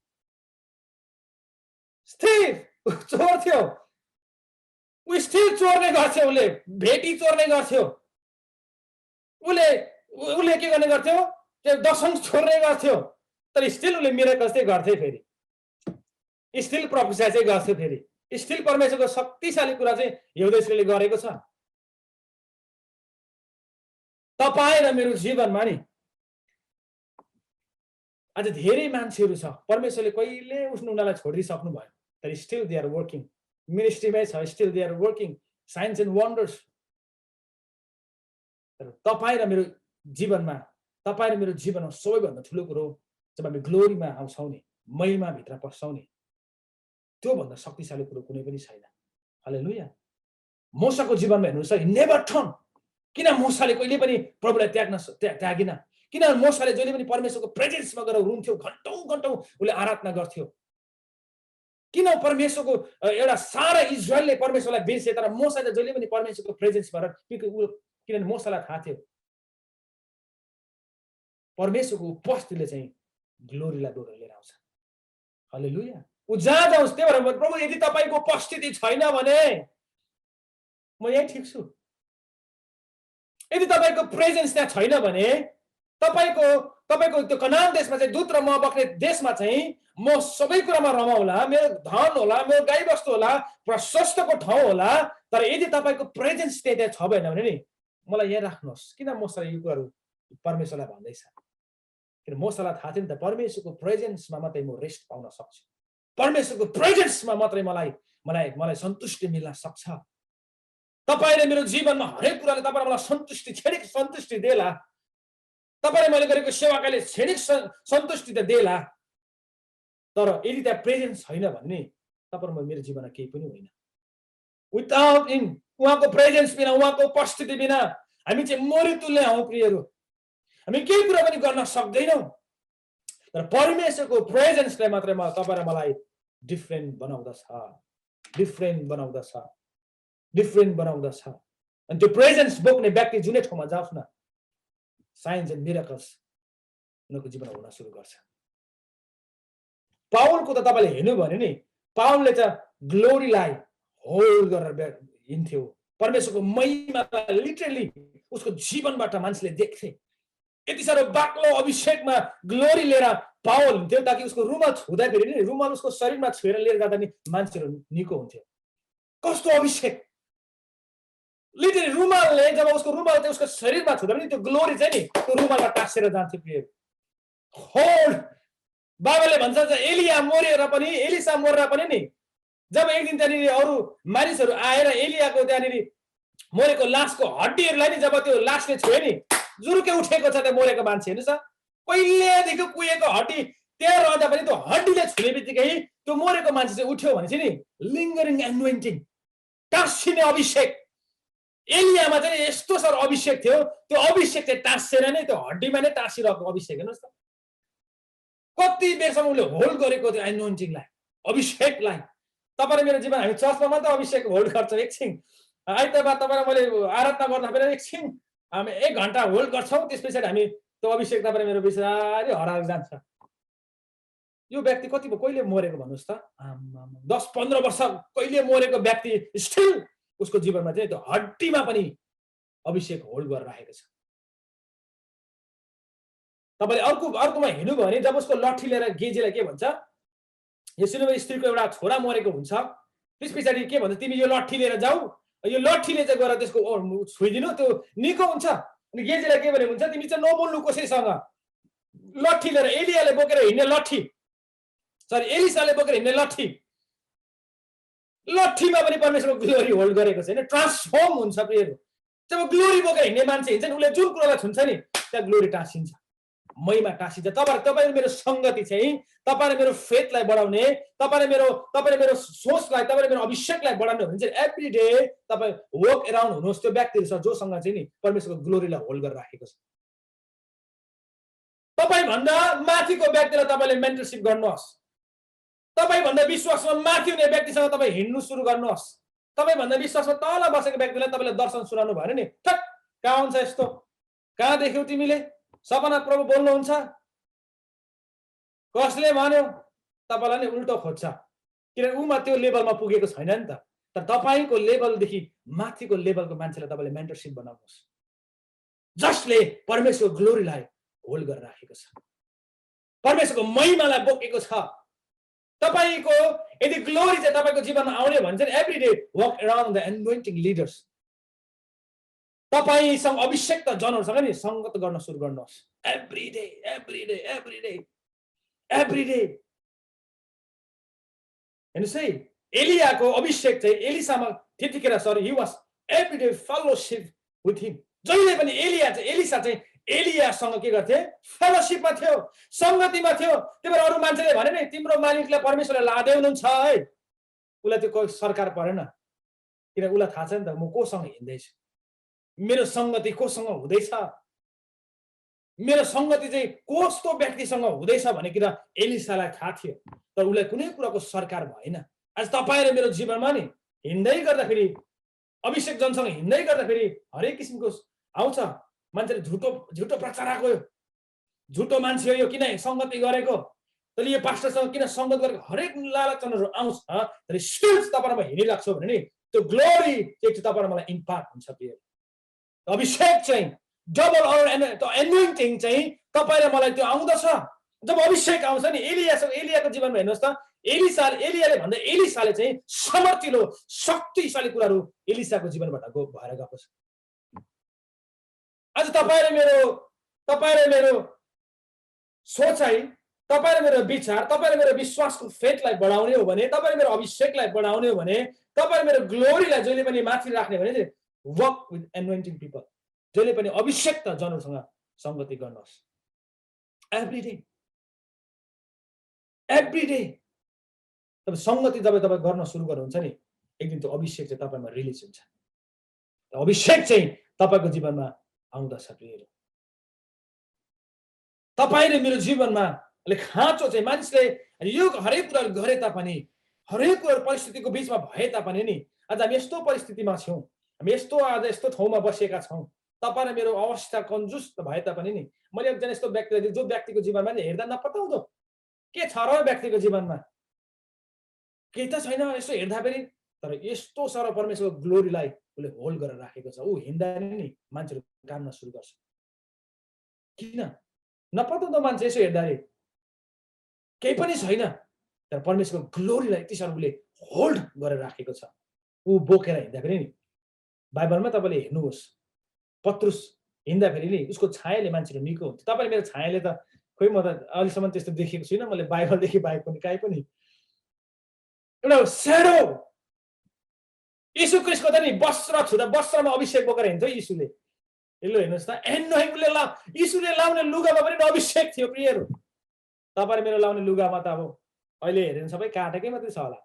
स्थिर चोर थियो। ऊ स्थिर चोर्ने गर्थ्यो, उसले भेटी चोर्ने गर्थ्यो, उसले के गर्ने गर्थ्यो? त्यो दर्शन छोड्ने गर्थ्यो। तर स्टिल उसले मिरेकल्स चाहिँ गर्थे, फेरि स्टिल प्रोफेसी चाहिँ गर्थ्यो, फेरि स्टिल परमेश्वरको शक्तिशाली कुरा चाहिँ यहुदा इस्करियोतले गरेको छ। तपाईँ र मेरो जीवनमा नि आज धेरै मान्छेहरू छ, परमेश्वरले कहिले उनीहरूलाई छोडिदिइसक्नु भयो, तर स्टिल दे आर वर्किङ, मिनिस्ट्रीमै छ, still they are working, signs and wonders. तर तपाईँ र मेरो जीवनमा सबैभन्दा ठुलो कुरो जब हामी ग्लोरीमा आउँछौँ नि, महिमा भित्र पस्छौँ नि, त्योभन्दा शक्तिशाली कुरो कुनै पनि छैन। हालेलुया। मोसाको जीवनमा हेर्नुहोस् है, नेभर टर्न। किन मोसाले कहिले पनि प्रभुलाई त्यागिन? किन मोसाले जहिले पनि परमेश्वरको प्रेजेन्समा गएर रुन्थ्यो, घन्टौं उसले आराधना गर्थ्यो? किन परमेश्वरको एउटा सारा इजरायलले परमेश्वरलाई बिर्से, तर मोसा चाहिँ जहिले पनि परमेश्वरको प्रेजेन्समा रह? किनभने मोसालाई थाहा थियो परमेश्वरको उपस्थितिले चाहिँ ग्लोरीलाई दोहोरो लिएर आउँछ। हालेलुया। ऊ जहाँ जाओस्, त्यही भएर प्रभु यदि तपाईँको उपस्थिति छैन भने म यही ठिक छु। यदि तपाईँको प्रेजेन्स त्यहाँ छैन भने तपाईको त्यो कनान देशमा चाहिँ दूत र म बस्ने देशमा चाहिँ म सबै कुरामा रमाउला, मेरो धन होला, मेरो गाईबस्तु होला, प्रशस्तको ठाउँ होला। तर यदि तपाईँको प्रेजेन्स त्यहाँ छ भएन भने नि मलाई यहाँ राख्नुहोस्। किन मोसाले यो कुराहरू परमेश्वरलाई भन्दैछ? किन मोसालाई थाहा थियो नि त परमेश्वरको प्रेजेन्समा मात्रै म रेस्ट पाउन सक्छु, परमेश्वरको प्रेजेन्समा मात्रै मलाई सन्तुष्टि मिल्न सक्छ। तपाईँले मेरो जीवनमा हरेक कुराले तपाईँलाई मलाई क्षणिक सन्तुष्टि देला, तपाईँले मैले गरेको सेवाकाले क्षणिक सन्तुष्टि त देला। तर यदि त्यहाँ प्रेजेन्स छैन भने तपाईँ मेरो जीवनमा केही पनि होइन। विदाउट उहाँको प्रेजेन्स बिना, उहाँको उपस्थिति बिना हामी चाहिँ मृत्युले हौँ प्रियहरू। हामी केही कुरा पनि गर्न सक्दैनौँ। तर परमेश्वरको प्रेजेन्सले मात्रै तपाईँ र मलाई डिफ्रेन्ट बनाउँदछ। अनि त्यो प्रेजेन्स बोक्ने व्यक्ति जुनै ठाउँमा जाओस् न, साइन्स एन्ड मिरेकल्स उनीहरूको जीवनमा हुन सुरु गर्छ। पाउलको त तपाईँले हेर्नु भने नि, पाउलले चाहिँ ग्लोरीलाई होल्ड गरेर हिँड्थ्यो। परमेश्वरको महिमालाई लिटरली उसको जीवनबाट मान्छेले देख्थे। यति साह्रो बाक्लो अभिषेकमा ग्लोरी लिएर पावल हुन्थ्यो ताकि उसको रुमाल छुँदाखेरि नि रुमाल उसको शरीरमा छुएर लिएर जाँदा नि मान्छेहरू निको हुन्थ्यो। कस्तो अभिषेक! लिटरली रुमालले जब उसको रुमाल चाहिँ उसको शरीरमा छुँदा पनि त्यो ग्लोरी चाहिँ नि त्यो रुमालमा टाँसेर जान्थ्यो। प्रिय होल्ड बाबाले भन्छ एलिया मरेर पनि, एलिसा मरेर पनि नि जब एक दिन त्यहाँनिर अरू मानिसहरू आएर एलियाको त्यहाँनिर मरेको लासको हड्डीहरूलाई नि जब त्यो लासले छोयो नि, जुरुके उठेको छ त्यो मरेको मान्छे। हेर्नुहोस् त, पहिलेदेखि कुहिएको हड्डी त्यहाँ रहँदा पनि त्यो हड्डीले छुने बित्तिकै त्यो मरेको मान्छे चाहिँ उठ्यो भने चाहिँ नि लिङ्गरिङ एनोइन्टिङ, टाँसिने अभिषेक। एलियामा चाहिँ यस्तो साह्रो अभिषेक थियो, त्यो अभिषेक चाहिँ टाँसेर नै त्यो हड्डीमा नै टाँसिरहेको अभिषेक। हेर्नुहोस् त कति बेरसम्म उसले होल्ड गरेको त्यो एनोइन्टिङलाई, अभिषेकलाई। तपाईँ मेरो जीवन हामी चर्चमा मात्रै अभिषेक होल्ड गर्छौँ। एकछिन आइतबार तपाईँ मैले आराधना गर्दा फेरि एकछिन हामी 1 घन्टा होल्ड गर्छौँ, त्यस पछाडि हामी त्यो अभिषेक तपाईँ मेरो बिस्तारै हराएर जान्छ। यो व्यक्ति कहिले मरेको भन्नुहोस् त? 10-15 वर्ष कहिले मरेको व्यक्ति स्टिल उसको जीवनमा चाहिँ त्यो हड्डीमा पनि अभिषेक होल्ड गरेर राखेको छ। तपाईँले अर्कोमा हेर्नुभयो भने जब उसको लट्ठी लिएर गेजेलाई के भन्छ, यो सुनुबे स्त्रीको एउटा छोरा मरेको हुन्छ, त्यस पछाडि के भन्छ, तिमी यो लट्ठी लिएर जाऊ, यो लट्ठीले चाहिँ गएर त्यसको छुइदिनु, त्यो निको हुन्छ। अनि गेजेलाई के भनेको हुन्छ, तिमी चाहिँ नबोल्नु कसैसँग। लट्ठी लिएर एलियाले बोकेर हिँड्ने लट्ठी, सरी एलिसाले बोकेर हिँड्ने लट्ठी, लट्ठीमा पनि परमेश्वरको ग्लोरी होल्ड गरेको छ। हैन, ट्रान्सफर्म हुन्छ प्रियहरू। जब ग्लोरी बोकेर हिँड्ने मान्छे हिँड्छ नि, उसले जुन कुरालाई छुन्छ नि त्यहाँ ग्लोरी टाँसिन्छ। महिमा टाँसिन्छ। तपाईहरु मेरो संगति चाहिँ तपाईहरुले मेरो फेथलाई बढाउने, तपाईहरुले मेरो सोचलाई, तपाईहरुले मेरो अभिषेकलाई बढाउने हो भने चाहिँ एभ्री डे तपाई वक अराउन्ड हुनुहोस् त्यो व्यक्तिहरु छ जोसँग चाहिँ नि परमेश्वरको ग्लोरीलाई होल्ड गरेर राखेको छ। तपाई भन्दा माथिको व्यक्तिलाई तपाईले मेन्टरशिप गर्नुहोस्। तपाई भन्दा विश्वासमा माथि हुने व्यक्तिसँग तपाई हिँड्नु सुरु गर्नुहोस्। तपाई भन्दा विश्वासमा तल बसेको व्यक्तिलाई तपाईले दर्शन सुनाउनु भएन नि, ठक कहाँ हुन्छ यस्तो, कहाँ देख्यौ तिमीले, सपना प्रभु बोल्नुहुन्छ, कसले भन्यो, तपाईलाई नि उल्टो खोज्छ किनभने उमा त्यो लेभलमा पुगेको छैन नि त। तर तपाईको लेभलदेखि माथिको लेभलको मान्छेलाई तपाईले मेन्टरशिप बनाउनुहोस् जसले परमेश्वरको ग्लोरीलाई होल्ड गरेर राखेको छ, परमेश्वरको महिमालाई बोकेको छ। तपाईको यदि ग्लोरी चाहिँ तपाईको जीवनमा आउने भने चाहिँ every day walk around the anointing leaders. तपाईसँग अभिषेक जनहरुसँग नि संगत गर्न सुरु गर्नुहोस् every day every day every day every day. हेर्नुस् है, एलियाको अभिषेक चाहिँ एलिसामा त्यतिखेर सरी he was every day fellowship with him. जहिले पनि एलिसा चाहिँ एलियासँग के गर्थे, फेलोशिपमा थियो, संगतिमा थियो। त्यही भएर अरू मान्छेले भने नि तिम्रो मालिकलाई परमेश्वरले लादै हुनुहुन्छ है, उसलाई त्यो कोही सरकार परेन किन उसलाई थाहा छ नि त म कोसँग हिँड्दैछु, मेरो संगति कोसँग हुँदैछ, मेरो संगति चाहिँ कस्तो व्यक्तिसँग हुँदैछ भनेर एलिसालाई थाहा थियो। तर उसलाई कुनै कुराको सरकार भएन। आज तपाईहरु मेरो जीवनमा नि हिँड्दै गर्दाखेरि अभिषेक जनसँग हिँड्दै गर्दाखेरि हरेक किसिमको आउँछ मान्छेले झुटो प्रचारको झुटो मान्छे हो यो किन संगति गरेको, तर यो पास्टरसँग किन संगत गरेको, हरेक लालचनहरु आउँछ। तर स्टिल तपाईहरुमा हिँडिराख्छ भने नि त्यो ग्लोरी चाहिँ तपाईहरुमा मलाई इम्प्याक्ट हुन्छ। त्यो अभिषेक चाहिँ डबल अर एनोइन्टिङ चाहिँ तपाईले मलाई त्यो आउँदछ। जब अभिषेक आउँछ नि एलियाको जीवनमा हेर्नुहोस् त, एलियाले भन्दा एलिसाले चाहिँ समर्थिलो शक्तिशाली कुराहरू एलिसाको जीवनबाट भएर गएको छ। आज तपाईले मेरो सोचाइ, तपाईले मेरो विचार, तपाईले मेरो विश्वासको फेथलाई बढाउने हो भने, तपाईले मेरो अभिषेकलाई बढाउने हो भने, तपाईले मेरो ग्लोरीलाई जहिले पनि माथि राख्ने भने चाहिँ वर्क विथ एनोइन्टिङ पिपल। जहिले पनि अभिषेक जनहरूसँग संगति गर्नुहोस् एभ्री डे एभ्री डे। तब संगति जब तपाईँ गर्न सुरु गर्नुहुन्छ नि एक दिन त्यो अभिषेक चाहिँ तपाईमा रिलिज हुन्छ। अभिषेक चाहिँ तपाईको जीवनमा आउँदछ। प्रियहरू, तपाईले मेरो जीवनमा खाँचो चाहिँ मानिसले यो हरेक कुरा गरे तापनि, हरेक कुरा परिस्थितिको बीचमा भए तापनि नि आज हामी यस्तो परिस्थितिमा छौँ, हामी यस्तो आज यस्तो ठाउँमा बसेका छौँ, तपाईँ र मेरो अवस्था कन्जुस भए तापनि नि मैले एकजना यस्तो व्यक्तिले जो व्यक्तिको जीवनमा हेर्दा नपत्याउँदो के छ र व्यक्तिको जीवनमा केही त छैन यसो हेर्दा पनि, तर यस्तो साह्रो परमेश्वरको ग्लोरीलाई उसले होल्ड गरेर राखेको छ। ऊ हिँड्दा नि मान्छेहरू काम्न सुरु गर्छ। किन नपत्याउँदो मान्छे यसो हेर्दा केही पनि छैन, तर परमेश्वरको ग्लोरीलाई यति साह्रो उसले होल्ड गरेर राखेको छ। ऊ बोकेर हिँड्दाखेरि नि बाइबलमा तपाईँले हेर्नुहोस्, पत्रुस हिँड्दाखेरि नि उसको छायाले मान्छेहरू निको हुन्छ। तपाईँले मेरो छायाले त खोइ म त अहिलेसम्म त्यस्तो देखेको छुइनँ, मैले बाइबलदेखि बाहेक पनि काहीँ पनि एउटा स्याडो। यीशु क्रिस्टको त नि वस्त्र छुँदा वस्त्रमा अभिषेक बोकेर हिँड्थ्यो यीशुले। हेलो हेर्नुहोस् त, एनोइन्टिङले यीशुले लाउने लुगामा पनि अभिषेक थियो। प्रियहरू, तपाईँले मेरो लाउने लुगामा त अब अहिले हेरेन सबै काटेकै मात्रै छ होला,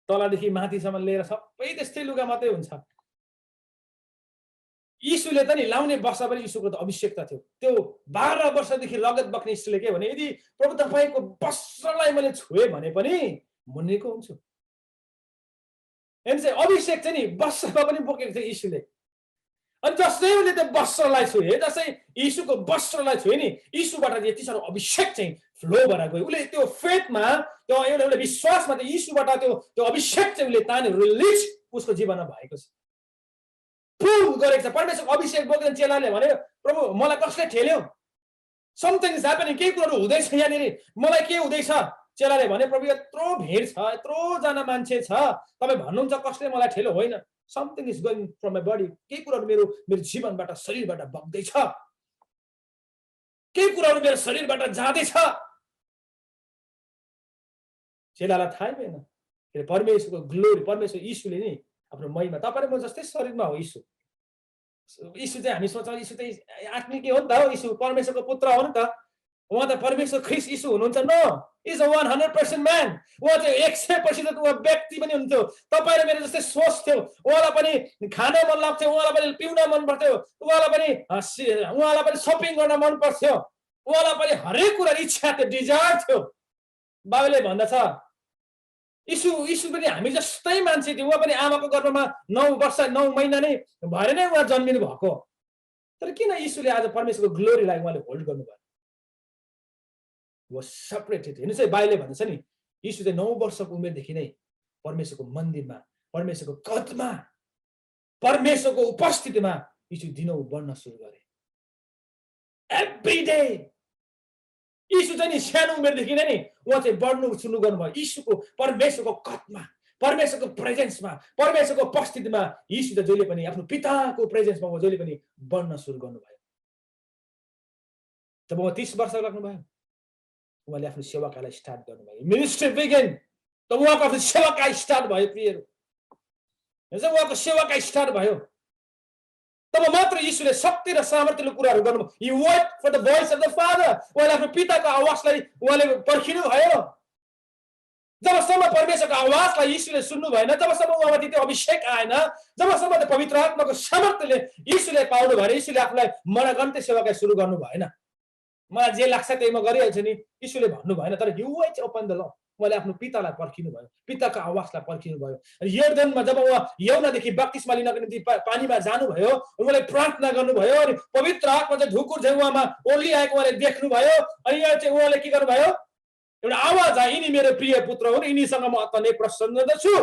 तलदेखि माथिसम्म लिएर सबै त्यस्तै लुगा मात्रै हुन्छ। यीशुले त नि लाउने वस्त्र पनि यीशुको त अभिषेक त थियो। त्यो 12 वर्षदेखि रगत बग्ने यीशुले के भने यदि प्रभु तपाईको वस्त्रलाई मैले छुएँ भने पनि म निको हुन्छु। एन्ड चाहिँ अभिषेक चाहिँ नि वस्त्रमा पनि बोकेको थियो यीशुले। अनि जसै उसले त्यो वस्त्रलाई छुए, जसै यीशुको वस्त्रलाई छुए नि यीशुबाट यति साह्रो अभिषेक चाहिँ फ्लो भएर गयो। उसले त्यो फेथमा, त्यो एउटा विश्वासमा त्यो यीशुबाट त्यो अभिषेक चाहिँ उसले तानेर रिलिज उसको जीवनमा भएको छ, प्रुभ गरेको छ। परमेश्वरको अभिषेक बोकेर चेलाले भने प्रभु मलाई कसले ठेल्यो, समथिङ इज ह्यापनिङ, केही कुराहरू हुँदैछ यहाँनिर, मलाई के हुँदैछ। चेलाले भने प्रभु यत्रो भिड छ, यत्रो जना मान्छे छ, तपाईँ भन्नुहुन्छ कसले मलाई ठेल्यो, होइन, something is going from my body, केही कुराहरू मेरो जीवनबाट शरीरबाट बग्दैछ, केही कुराहरू मेरो शरीरबाट जाँदैछ। चेलालाई थाहै भएन कि परमेश्वरको ग्लोरी, परमेश्वर यीशुले नि आफ्नो महिमा, तपाईँ म जस्तै शरीरमा हो यीशु, यीशु चाहिँ हामी सोच्छौँ यीशु चाहिँ आत्मिकै हो नि त, यीशु परमेश्वरको पुत्र हो नि त, उहाँ त परमेश्वर ख्रिस्ट यीशु हुनुहुन्छ। No, is a 100% man. उहाँ चाहिँ 100% उहाँ व्यक्ति पनि हुन्थ्यो। तपाईँ र मेरो जस्तै सोच थियो, उहाँलाई पनि खान मन लाग्थ्यो, उहाँलाई पनि पिउन मन पर्थ्यो, उहाँलाई पनि सपिङ गर्न मन पर्थ्यो, उहाँलाई पनि हरेक कुरा इच्छा थियो, डिजायर थियो। बाबुले भन्दछ यीशु पनि हामी जस्तै मान्छे थियो, उहाँ पनि आमाको गर्भमा 9 वर्ष 9 महिना नै भएर नै उहाँ जन्मिनु भएको। तर किन यीशुले आज परमेश्वरको ग्लोरीलाई उहाँले होल्ड गर्नुभयो? was separated। हेर्नुहोस् है, बाइबलले भन्छ नि यीशु चाहिँ 9 वर्षको उमेरदेखि नै परमेश्वरको मन्दिरमा, परमेश्वरको कदमा, परमेश्वरको उपस्थितिमा यीशु दिनौ बढ्न सुरु गरे। एभ्री डे यीशु चाहिँ नि सानो उमेरदेखि नै नि उहाँ चाहिँ बढ्नु सुरु गर्नुभयो। यीशुको परमेश्वरको कदमा, परमेश्वरको प्रेजेन्समा, परमेश्वरको उपस्थितिमा यीशु त जहिले पनि आफ्नो पिताको प्रेजेन्समा उहाँ जहिले पनि बढ्न सुरु गर्नुभयो। जब उहाँ 30 वर्ष लाग्नुभयो, उहाँले आफ्नो सेवाकालाई स्टार्ट गर्नुभयो। मिनिस्ट्री बिगिन, तब उहाँको आफ्नो सेवाकाई स्टार्ट भयो। प्रियहरू, जब उहाँको सेवाकाई स्टार्ट भयो, तब मात्र यीशुले शक्ति र सामर्थ्यले कुराहरू गर्नुभयो। He wait for the voice of the Father। उहाँले आफ्नो पिताको आवाजलाई उहाँले पर्खिनु भयो। जबसम्म परमेश्वरको आवाजलाई यीशुले सुन्नु भएन, जबसम्म उहाँमाथि त्यो अभिषेक आएन, जबसम्म त्यो पवित्र आत्माको सामर्थ्यले यीशुले पाउनु भएन, यीशुले आफूलाई मनगन्ते सेवाकाई सुरु गर्नु भएन। मलाई जे लाग्छ त्यही म गरिहाल्छु नि, यीशुले भन्नु भएन। तर he wait upon the Lord। उहाँले आफ्नो पितालाई पर्खिनु भयो, पिताको आवाजलाई पर्खिनु भयो। यर्दनमा जब उहाँ यौनादेखि बप्तिस्मा लिनको निम्ति पानीमा जानुभयो, उहाँले प्रार्थना गर्नुभयो, अनि पवित्र आत्मा चाहिँ ढुकुर चाहिँ उहाँमा ओर्लिआएको उहाँले देख्नुभयो। अनि यहाँ चाहिँ उहाँले के गर्नुभयो? एउटा आवाज आयो, यिनी मेरो प्रिय पुत्र हुन्, यिनीसँग म अत्यन्तै प्रसन्न छु।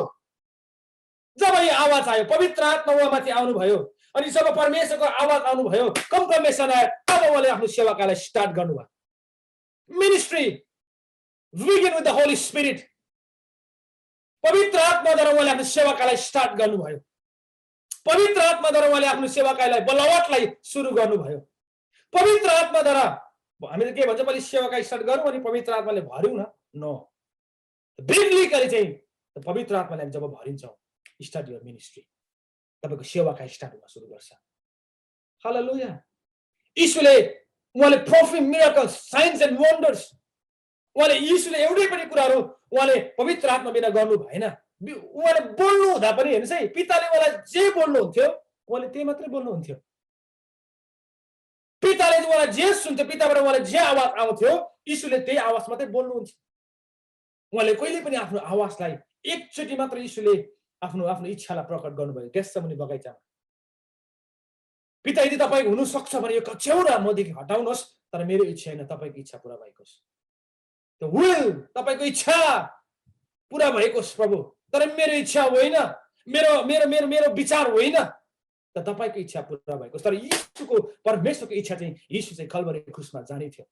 जब यो आवाज आयो, पवित्र आत्मा उहाँमाथि आउनुभयो, अनि जब परमेश्वरको आवाज आउनुभयो, कन्फर्मेसन आयो, तब उहाँले आफ्नो सेवाकालाई स्टार्ट गर्नुभयो। Ministry begin with the Holy Spirit। पवित्र आत्माद्वारा उहाँले आफ्नो सेवाकालाई स्टार्ट गर्नुभयो। पवित्र आत्माद्वारा उहाँले आफ्नो सेवाकालाई बलवटलाई सुरु गर्नुभयो। पवित्र आत्माद्वारा हामीले के भन्छ, मैले सेवाकाई स्टार्ट गरौँ अनि पवित्र आत्माले भर्यौँ न। नो, बिब्लिकली चाहिँ पवित्र आत्माले जब भरिन्छौँ, स्टार्ट योर मिनिस्ट्री, तपाईको सेवाकाई स्टार्ट हुन सुरु गर्छ। हालेलुया। यीशुले उहाँले perform miracles, science and wonders, उहाँले यीशुले एउटै पनि कुराहरू उहाँले पवित्र आत्मा बिना गर्नु भएन। उहाँले बोल्नु हुँदा पनि हेर्नुहोस् है, पिताले उहाँलाई जे बोल्नुहुन्थ्यो उहाँले त्यही मात्रै बोल्नुहुन्थ्यो। पिताले उहाँलाई जे सुन्थ्यो, पिताबाट उहाँले जे आवाज आउँथ्यो, यीशुले त्यही आवाज मात्रै बोल्नुहुन्थ्यो। उहाँले कहिले पनि आफ्नो आवाजलाई एकचोटि मात्र यीशुले आफ्नो आफ्नो इच्छालाई प्रकट गर्नुभयो गेत्सेमनी बगैँचामा। पिता यदि तपाईँ हुनु सक्छ भने यो कच्याउरा मदेखि हटाउनुहोस्, तर मेरो इच्छा होइन, तपाईँको इच्छा पूरा भएको होस्। त्यो विल, तपाईँको इच्छा पूरा भएको होस् प्रभु, तर मेरो इच्छा होइन, मेरो मेरो मेरो मेरो विचार होइन, त तपाईँको इच्छा पूरा भएको होस्। तर यीशुको परमेश्वरको इच्छा चाहिँ यीशु चाहिँ कल्भरी क्रुसमा जाने थियो।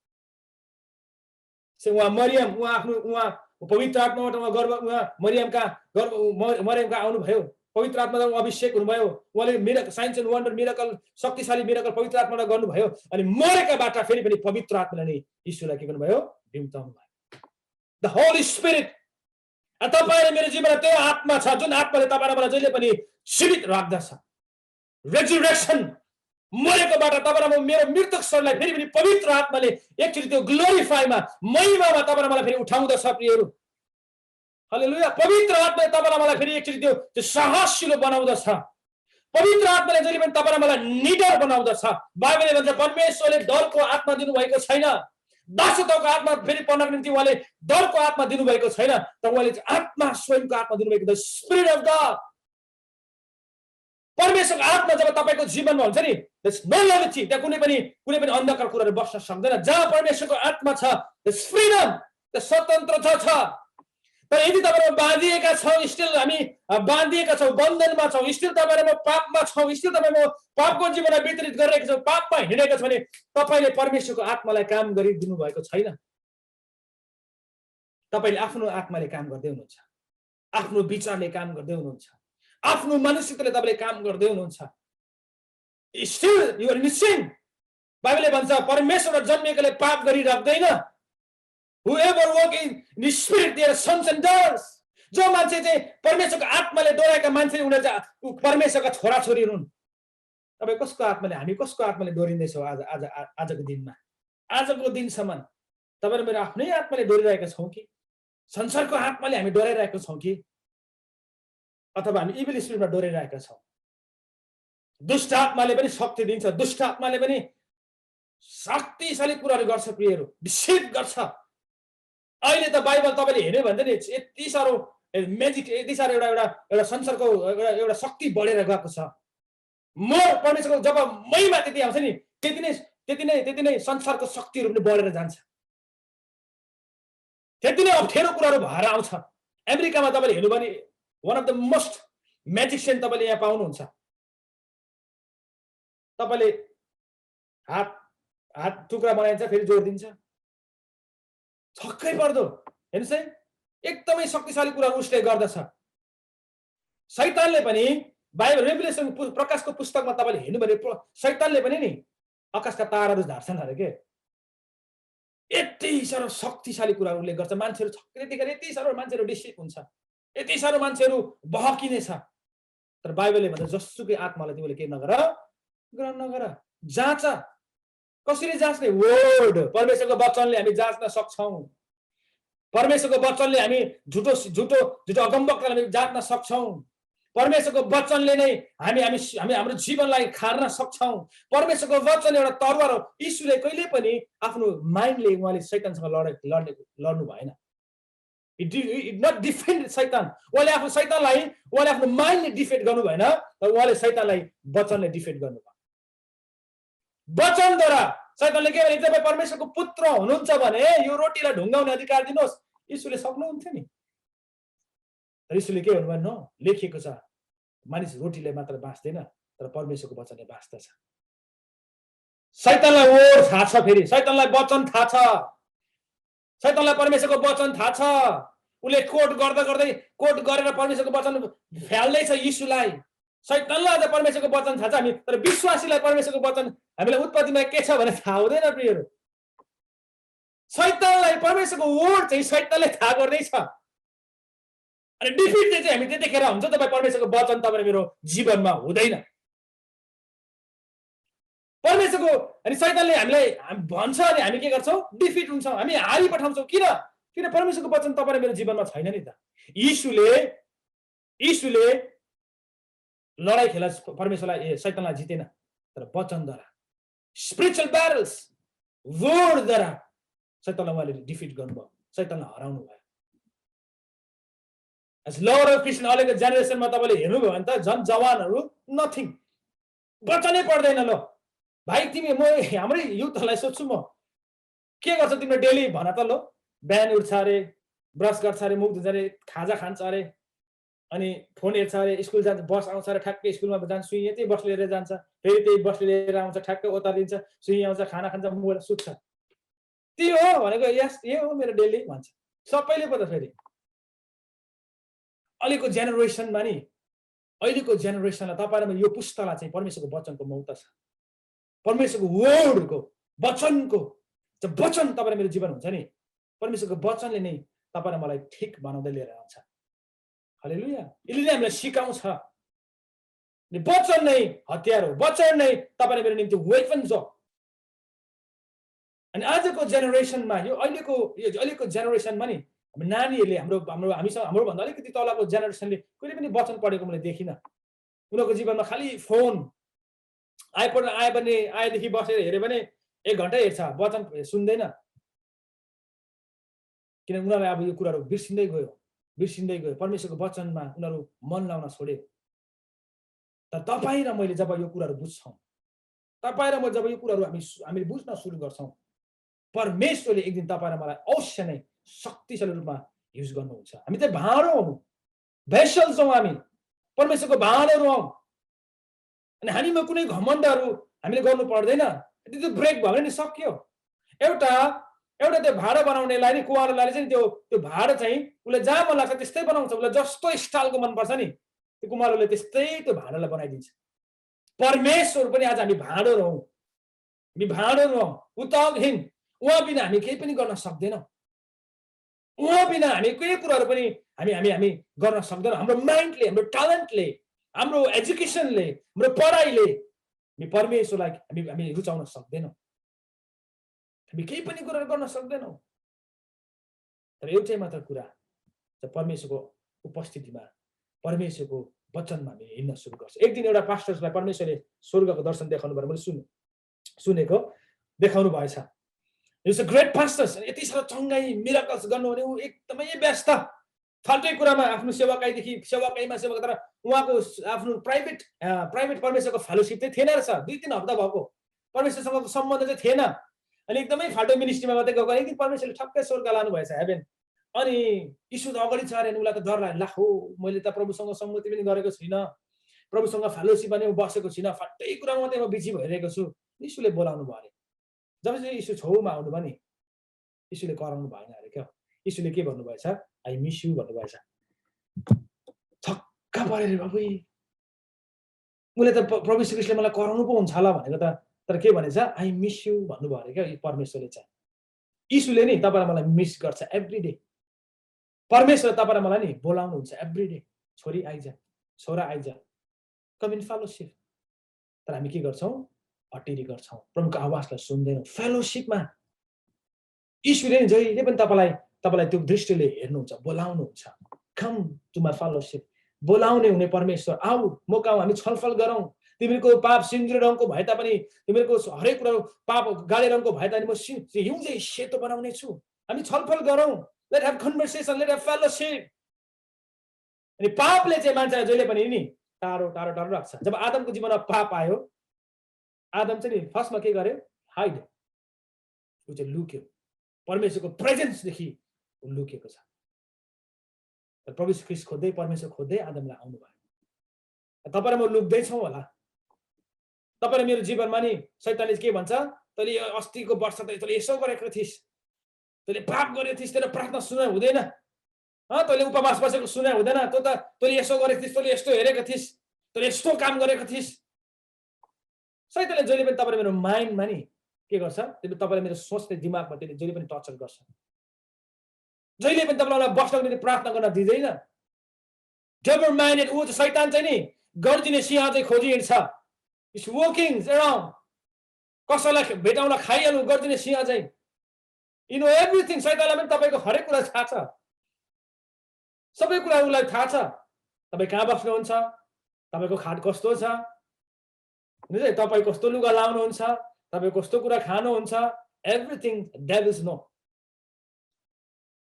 उहाँ मरियम, उहाँ पवित्र आत्माबाट उहाँ मरियमका आउनुभयो, पवित्र आत्माबाट उहाँ अभिषेक हुनुभयो, उहाँले miracle, science and wonder, miracle, शक्तिशाली मिरेकल पवित्र आत्माबाट गर्नुभयो। अनि मरेकाबाट फेरि पनि पवित्र आत्माले नै यीशुलाई के गर्नुभयो? बिम्ताउनु भयो। The Holi spirit. तपाईँ र मेरो जीवनमा त्यो आत्मा छ जुन आत्माले तपाईँ र मलाई जहिले पनि जीवित राख्दछ। रेजुरेसन, मरेकोबाट तपाईँ र मेरो मृतक शरीरलाई फेरि पनि पवित्र आत्माले एकचोटि त्यो ग्लोरिफाईमा, महिमामा तपाईँ र मलाई फेरि उठाउँदछ। प्रियहरू, हालेलुया। पवित्र आत्माले तपाईँ र मलाई फेरि एकचोटि त्यो साहसिलो बनाउँदछ। पवित्र आत्माले जहिले पनि तपाईँ र मलाई निडर बनाउँदछ। बाइबलले भन्छ परमेश्वरले डरको आत्मा दिनुभएको छैन, दासत्वको आत्मा फेरि पढ्नको निम्ति उहाँले डरको आत्मा दिनुभएको छैन, तर उहाँले आत्मा स्वयंको आत्मा दिनुभएको, द स्पिरिट अफ गॉड। परमेश्वरको आत्मा जब तपाईको जीवनमा हुन्छ नि, देयर इज नो लिमिट, त्यहाँ कुनै पनि अन्धकार कुराहरू बस्न सक्दैन। जहाँ परमेश्वरको आत्मा छ, द फ्रीडम, द स्वतन्त्रता छ। तर यदि तपाईँ बाँधिएका छौँ, स्टिल हामी बाँधिएका छौँ, बन्धनमा छौँ, स्टिल तपाईँ म पापमा छौँ, स्टिल तपाईँ म पापको जीवनलाई वितरित गरिरहेका छौँ, पापमा हिँडेका छौँ भने तपाईँले परमेश्वरको आत्मालाई काम गरिदिनु भएको छैन। तपाईँले आफ्नो आत्माले काम गर्दै हुनुहुन्छ, आफ्नो विचारले काम गर्दै हुनुहुन्छ, आफ्नो मानसिकताले तपाईँले काम गर्दै हुनुहुन्छ। Still you are in sin. बाइबलले भन्छ परमेश्वरमा जन्मिएकोले पाप गरिराख्दैन। Whoever walk in the spirit, they are sons and daughters। जो मान्छे चाहिँ परमेश्वरको आत्माले डोराएका मान्छे उनीहरू चाहिँ परमेश्वरका छोराछोरी हुन्। तपाईँ कसको आत्माले हामी कसको आत्माले डोरिँदैछौँ आजको दिनमा आजको दिनसम्म तपाईँ मेरो आफ्नै आत्माले डोरिरहेका छौँ कि संसारको आत्माले हामी डराइरहेका छौँ कि अथवा हामी इभिल स्पिरिटमा डोरिरहेका छौँ दुष्ट आत्माले पनि शक्ति दिन्छ दुष्ट आत्माले पनि शक्तिशाली कुराहरू गर्छ प्रियहरू डिसिभ गर्छ अहिले त बाइबल तपाईँले हेर्यो भने नि यति साह्रो म्याजिक यति साह्रो एउटा संसारको एउटा शक्ति बढेर गएको छ मोर परमेश्वरको जब महिमा त्यति आउँछ नि त्यति नै संसारको शक्तिहरू पनि बढेर जान्छ त्यति नै अप्ठ्यारो कुराहरू भएर आउँछ अमेरिकामा तपाईँले हेर्नु भने one of the most magician तपाईँले यहाँ पाउनुहुन्छ तपाईँले हात टुक्रा बनाइन्छ फेरि जोडिदिन्छ छक्कै पर्दो हेर्नुहोस् है एकदमै शक्तिशाली कुरा उसले गर्दछ शैतानले पनि बाइबल रेभेलेसन प्रकाशको पुस्तकमा तपाईँले हेर्नु भने शैतानले पनि नि आकाशका ताराहरू झार्छन् अरे के यति साह्रो शक्तिशाली कुरा उसले गर्छ मान्छेहरू छक्कै यति साह्रो मान्छेहरू डिसिभ हुन्छ यति साह्रो मान्छेहरू बहकिने छ तर बाइबलले भन्छ जसुकै आत्मालाई तिमीले के नगर ग्रहण नगर जाँच कसरी जाँच्ने वर्ड परमेश्वरको वचनले हामी जाँच्न सक्छौँ परमेश्वरको वचनले हामी झुटो झुटो झुटो अगमवक्तालाई हामी जाँच्न सक्छौँ परमेश्वरको वचनले नै हामी हाम्रो जीवनलाई खार्न सक्छौँ परमेश्वरको वचन एउटा तरवार हो यीशुले कहिले पनि आफ्नो माइन्डले उहाँले शैतानसँग लड्नु भएन नट डिफेन्ड शैतान उहाँले आफ्नो शैतानलाई उहाँले आफ्नो माइन्डले डिफेन्ड गर्नु भएन तर उहाँले शैतानलाई वचनले डिफेन्ड गर्नुभयो वचनद्वारा शैतानले के भने तपाईँ परमेश्वरको पुत्र हुनुहुन्छ भने यो रोटीलाई ढुङ्गाउने अधिकार दिनुहोस् यीशुले सक्नुहुन्थ्यो नि तर यीशुले के भन्नुभयो न लेखिएको छ मानिस रोटीले मात्र बाँच्दैन तर परमेश्वरको वचनले बाँच्दछ शैतानलाई ओर थाहा छ फेरि शैतानलाई वचन थाहा छ शैतानलाई परमेश्वरको वचन थाहा छ उसले कोट गरेर परमेश्वरको वचन फ्याल्दैछ यीशुलाई शैतानलाई अझ परमेश्वरको वचन थाहा छ हामी तर विश्वासीलाई परमेश्वरको वचन हामीलाई उत्पत्तिमा के छ भने थाहा हुँदैन प्रियहरू शैतानलाई परमेश्वरको वर्ड चाहिँ शैतानले थाहा गर्दैछ अनि डिफिट चाहिँ हामी त्यतिखेर हुन्छ तपाईँ परमेश्वरको वचन तपाईँ मेरो जीवनमा हुँदैन परमेश्वरको अनि शैतानले हामीलाई भन्छ अनि हामी के गर्छौँ डिफिट हुन्छौँ हामी हारी पठाउँछौँ किन परमेश्वरको वचन तपाईँ मेरो जीवनमा छैन नि त यीशुले लडाई खेला परमेश्वरलाई शैतानलाई जितेन तर वचनद्वारा स्पिरिचुअल ब्याटल्स वर्डद्वारा शैतानलाई उहाँले डिफिट गर्नुभयो शैतानलाई हराउनु भयो एज लर्ड अफ क्रिस्चियन अहिलेको जेनेरेसनमा तपाईँले हेर्नुभयो भने त झन् जवानहरू नथिङ वचनै पढ्दैन ल भाइ तिमी म हाम्रै युथहरूलाई सोध्छु म के गर्छ तिम्रो डेली भन त ल बिहान उठ्छ अरे ब्रस गर्छ अरे मुख धुन्छ अरे खाजा खान्छ अरे अनि फोन हेर्छ अरे स्कुल जान्छ बस आउँछ अरे ठ्याक्कै स्कुलमा जान्छ सुई यतै बस लिएर जान्छ फेरि त्यही बस लिएर आउँछ ठ्याक्कै ओतारिन्छ सुई आउँछ खाना खान्छ मुख सुत्छ त्यो हो भनेको यस यो हो मेरो डेली भन्छ सबैले पो त फेरि अहिलेको जेनेरेसनमा नि अहिलेको जेनेरेसनलाई तपाईँलाई यो पुस्तालाई चाहिँ परमेश्वरको वचनको महत्त्व छ परमेश्वरको वर्डको वचनको वचन तपाईँलाई मेरो जीवन हुन्छ नि परमेश्वरको वचनले नै तपाईँलाई मलाई ठिक बनाउँदै लिएर आउँछ हालेलुया यसले नै हामीलाई सिकाउँछ वचन नै हतियार हो वचन नै तपाईँले मेरो निम्ति वेपन्स हो अनि आजको जेनेरेसनमा यो अहिलेको जेनेरेसनमा नि नानीहरूले हाम्रो भन्दा अलिकति तलको जेनेरेसनले कहिले पनि वचन पढेको मैले देखिनँ उनीहरूको जीवनमा खालि फोन आएदेखि बसेर हेऱ्यो भने 1 घन्टा हेर्छ वचन सुन्दैन किन उनीहरूलाई अब यो कुराहरू बिर्सिँदै गयो परमेश्वरको वचनमा उनीहरू मन लाउन छोड्यो तर तपाईँ र मैले जब यो कुराहरू बुझ्छौँ तपाईँ र म जब यो कुराहरू हामी बुझ्न सुरु गर्छौँ परमेश्वरले एक दिन तपाईँ र मलाई अवश्य नै शक्तिशाली रूपमा युज गर्नुहुन्छ हामी चाहिँ भाँडो हौँ भेसल्स हौँ हामी परमेश्वरको भाँडोहरू हौँ अनि हामीमा कुनै घमण्डहरू हामीले गर्नु पर्दैन त्यो ब्रेक भयो भने नि सक्यो एउटा त्यो भाँडो बनाउनेलाई नि कुवारोलाई चाहिँ त्यो भाँडो चाहिँ उसले जहाँ मन लाग्छ त्यस्तै बनाउँछ उसलाई जस्तो स्टाइलको मनपर्छ नि त्यो कुमारहरूले त्यस्तै त्यो भाँडोलाई बनाइदिन्छ परमेश्वर पनि आज हामी भाँडोहरू हौँ उताहीन उहाँ बिना हामी केही पनि गर्न सक्दैनौँ उहाँ बिना हामी केही कुराहरू पनि हामी गर्न सक्दैनौँ हाम्रो माइन्डले हाम्रो ट्यालेन्टले हाम्रो एजुकेसनले हाम्रो पढाइले हामी परमेश्वरलाई हामी रुचाउन सक्दैनौँ, हामी केही पनि कुरा गर्न सक्दैनौँ। तर एउटै मात्र कुरा, परमेश्वरको उपस्थितिमा, परमेश्वरको वचनमा हामी हिँड्न सुरु गर्छ। एक दिन एउटा पास्टर्सलाई परमेश्वरले स्वर्गको दर्शन देखाउनु भयो, मैले सुनेको, देखाउनु भएछ। इट्स अ ग्रेट पास्टर्स, यति साह्रो चङ्गाई मिराकल्स गर्नु भने ऊ एकदमै व्यस्त, फाल्टै कुरामा आफ्नो सेवाकाईदेखि सेवाकाईमा सेवा, तर उहाँको आफ्नो प्राइभेट परमेश्वरको फेलोसिप चाहिँ थिएन रहेछ। 2-3 हप्ता भएको परमेश्वरसँगको सम्बन्ध चाहिँ थिएन, अनि एकदमै फाल्टो मिनिस्ट्रीमा मात्रै गएको। एक दिन परमेश्वरले ठक्कै स्वर्ग लानु भएछ, हेभेन। अनि यीशु त अगाडि छ अरे, उसलाई त डर लाग्यो, ला हो मैले त प्रभुसँग सम्मति पनि गरेको छुइनँ, प्रभुसँग फेलोसिप पनि बसेको छुइनँ, फाल्टै कुरामा मात्रै म बिजी भइरहेको छु। यीशुले बोलाउनु भयो अरे। जब चाहिँ यीशु छेउमा आउनु भयो नि, यीशुले कराउनु भएन अरे क्या। यीशुले के भन्नुभएछ, आई मिस यु भन्नुभएछ। छक्का परे रे बाबु, उसले त प्रभु श्री कृष्णले मलाई कराउनु पो हुन्छ होला भनेको त, तर के भनेछ, आई मिस यु भन्नुभयो अरे क्या परमेश्वरले चाहिँ। यीशुले नि तपाईँलाई मलाई मिस गर्छ एभ्री डे। परमेश्वर तपाईँलाई मलाई नि बोलाउनुहुन्छ एभ्री डे, छोरी आइज, छोरा आइज, कम इन फेलोसिप। तर हामी के गर्छौँ, हटिरी गर्छौँ, प्रभुको आवाजलाई सुन्दैनौँ। फेलोसिपमा यीशुले नि जहिले पनि तपाईँलाई त्यो दृष्टिले हेर्नुहुन्छ, बोलाउनुहुन्छ, कम टु माई फेलोसिप। बोलाउने हुने परमेश्वर, आऊ मौका, हामी छलफल गरौँ। तिमीहरूको पाप सिन्दुर रङको भए तापनि, तिमीहरूको हरेक कुरा पाप गाडे रङको भए तापनि म हिउँदै सेतो बनाउने छु। हामी छलफल गरौँ, let have conversation, let have fellowship. अनि पापले चाहिँ मान्छेलाई जहिले पनि नि टाढो टाढो टाढो राख्छ। जब आदमको जीवनमा पाप आयो, आदम चाहिँ नि फर्स्टमा के गर्यो, हाइड, ऊ चाहिँ लुक्यो, परमेश्वरको प्रेजेन्सदेखि ऊ लुकेको छ। प्रभु ख्रीष्ट खोज्दै, परमेश्वर खोज्दै आदमलाई आउनु भयो। तपाईँ र म लुक्दैछौँ होला। तपाईँ र मेरो जीवनमा नि शैतानले के भन्छ, तैँले अस्तिको वर्ष त तैँले यसो गरेको थिइस्, तैँले पाप गरेको थिइस्, तेरो प्रार्थना सुनाइ हुँदैन, तैँले उपवास बसेको सुनाइ हुँदैन, तैँले यसो गरेको थिइस्, तैँले यस्तो हेरेको थिइस्, तैँले यस्तो काम गरेको थिइस्। शैतानले जहिले पनि तपाईँ मेरो माइन्डमा नि के गर्छ, तपाईँले मेरो सोच्ने दिमागमा त्यसले जहिले पनि टर्चर गर्छ। जहिले पनि तपाईँलाई बस्नको निम्ति प्रार्थना गर्न दिँदैन। डेभल माइन्डेड, ऊ चाहिँ शैतान चाहिँ नि गर्जिने सिंह चाहिँ खोजी हिँड्छ। इट्स वकिङ अराउन्ड, कसैलाई भेटाउन खाइहाल्नु गर्जिने सिंह चाहिँ। You know everything. शैतानलाई पनि तपाईँको हरेक कुरा थाहा छ, सबै कुरा उसलाई थाहा छ। तपाईँ कहाँ बस्नुहुन्छ, तपाईँको खाट कस्तो छ, तपाईँ कस्तो लुगा लाउनुहुन्छ, तपाईँ कस्तो कुरा खानुहुन्छ, एभ्रिथिङ डेभिल्स नो।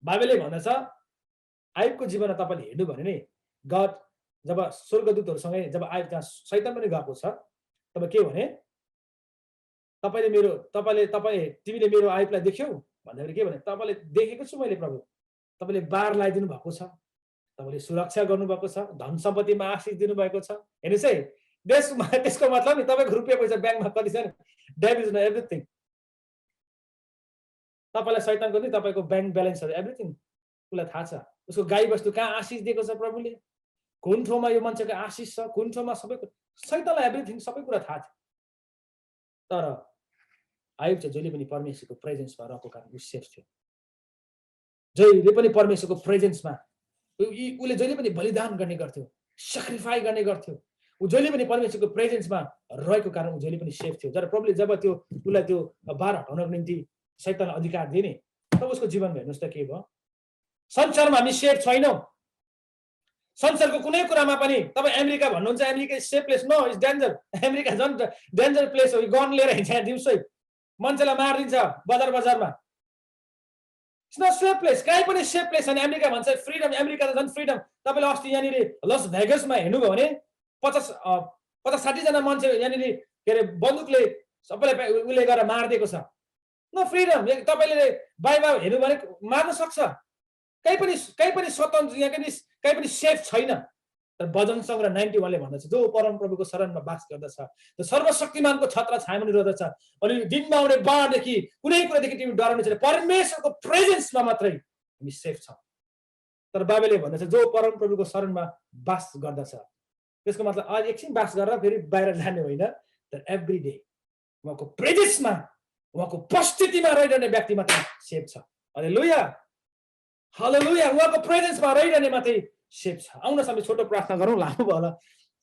बाइबलले भन्दछ आयुबको जीवनमा तपाईँले हेर्नु भने नि, गड जब स्वर्गदूतहरूसँगै जब आयुब त्यहाँ शैतान पनि गएको छ, तब के भने, तिमीले मेरो आयुबलाई देख्यौ भन्दाखेरि के भने, तपाईँले देखेको छु मैले प्रभु, तपाईँले बार लगाइदिनु भएको छ, तपाईँले सुरक्षा गर्नुभएको छ, धन सम्पत्तिमा आशिष दिनुभएको छ। हेर्नुहोस् है, त्यसको मतलब नि तपाईँको रुपियाँ पैसा ब्याङ्कमा कति छ नि, डेट इज नो एभ्रिथिङ। तपाईँलाई शैतानको नि तपाईँको ब्याङ्क ब्यालेन्सहरू एभ्रिथिङ उसलाई थाहा छ। उसको गाई बस्तु कहाँ आशिष दिएको छ प्रभुले, कुन ठाउँमा यो मान्छेको आशिष छ, कुन ठाउँमा सबै शैतानलाई एभ्रिथिङ सबै कुरा थाहा थियो। तर आयुब चाहिँ जहिले पनि परमेश्वरको प्रेजेन्समा रहेको कारण ऊ सेफ थियो। जहिले पनि परमेश्वरको प्रेजेन्समा उसले जहिले पनि बलिदान गर्ने गर्थ्यो, सेक्रिफाई गर्ने गर्थ्यो। ऊ जहिले पनि परमेश्वरको प्रेजेन्समा रहेको कारण ऊ जहिले पनि सेफ थियो। तर प्रभुले जब त्यो उसलाई त्यो बार हटाउनको निम्ति शैतानलाई अधिकार दिए नि, तब उसको जीवनमा हेर्नुहोस् त के भयो। संसारमा हामी सेफ छैनौँ। संसारको कुनै कुरामा पनि तपाईँ अमेरिका भन्नुहुन्छ, America is safe place, no is danger. America झन् डेन्जर प्लेस हो। गन लिएर हिँड्छ दिउँसै, मान्छेलाई मारिदिन्छ बजारमा। इट्स नट सेफ प्लेस, कहीँ पनि सेफ प्लेस छैन। अमेरिका भन्छ फ्रिडम, अमेरिका त झन् फ्रिडम। तपाईँले अस्ति यहाँनिर लस भेगसमा हेर्नुभयो भने 50-60 जना मान्छे यहाँनिर के अरे बन्दुकले सबैलाई उसले गरेर मारिदिएको छ। No freedom. तपाईँले बाहिर हेर्नु भने मार्न सक्छ, कहीँ पनि स्वतन्त्र, यहाँ कहीँ पनि सेफ छैन। तर भजन सङ्ग्रह 91ले भन्दछ, जो परम प्रभुको शरणमा वास गर्दछ त्यो सर्वशक्तिमानको छत्र छायामुनि रहँदछ। अनि दिनमा आउने बाढदेखि कुनै कुरादेखि तिमी डराउने छैन। परमेश्वरको प्रेजेन्समा मात्रै हामी सेफ छौँ। तर बाइबलले भन्दछ जो परम प्रभुको शरणमा वास गर्दछ, त्यसको मतलब आज एकछिन वास गरेर फेरि बाहिर जाने होइन, तर एभ्री डे उहाँको प्रेजेन्समा, उहाँको उपस्थितिमा रहिरहने व्यक्ति मात्रै सेफ छ। हालेलुया, हालेलुया। उहाँको प्रेजेन्समा रहिरहने मात्रै सेफ छ। आउनुहोस् हामी छोटो प्रार्थना गरौँ, लामो भयो होला,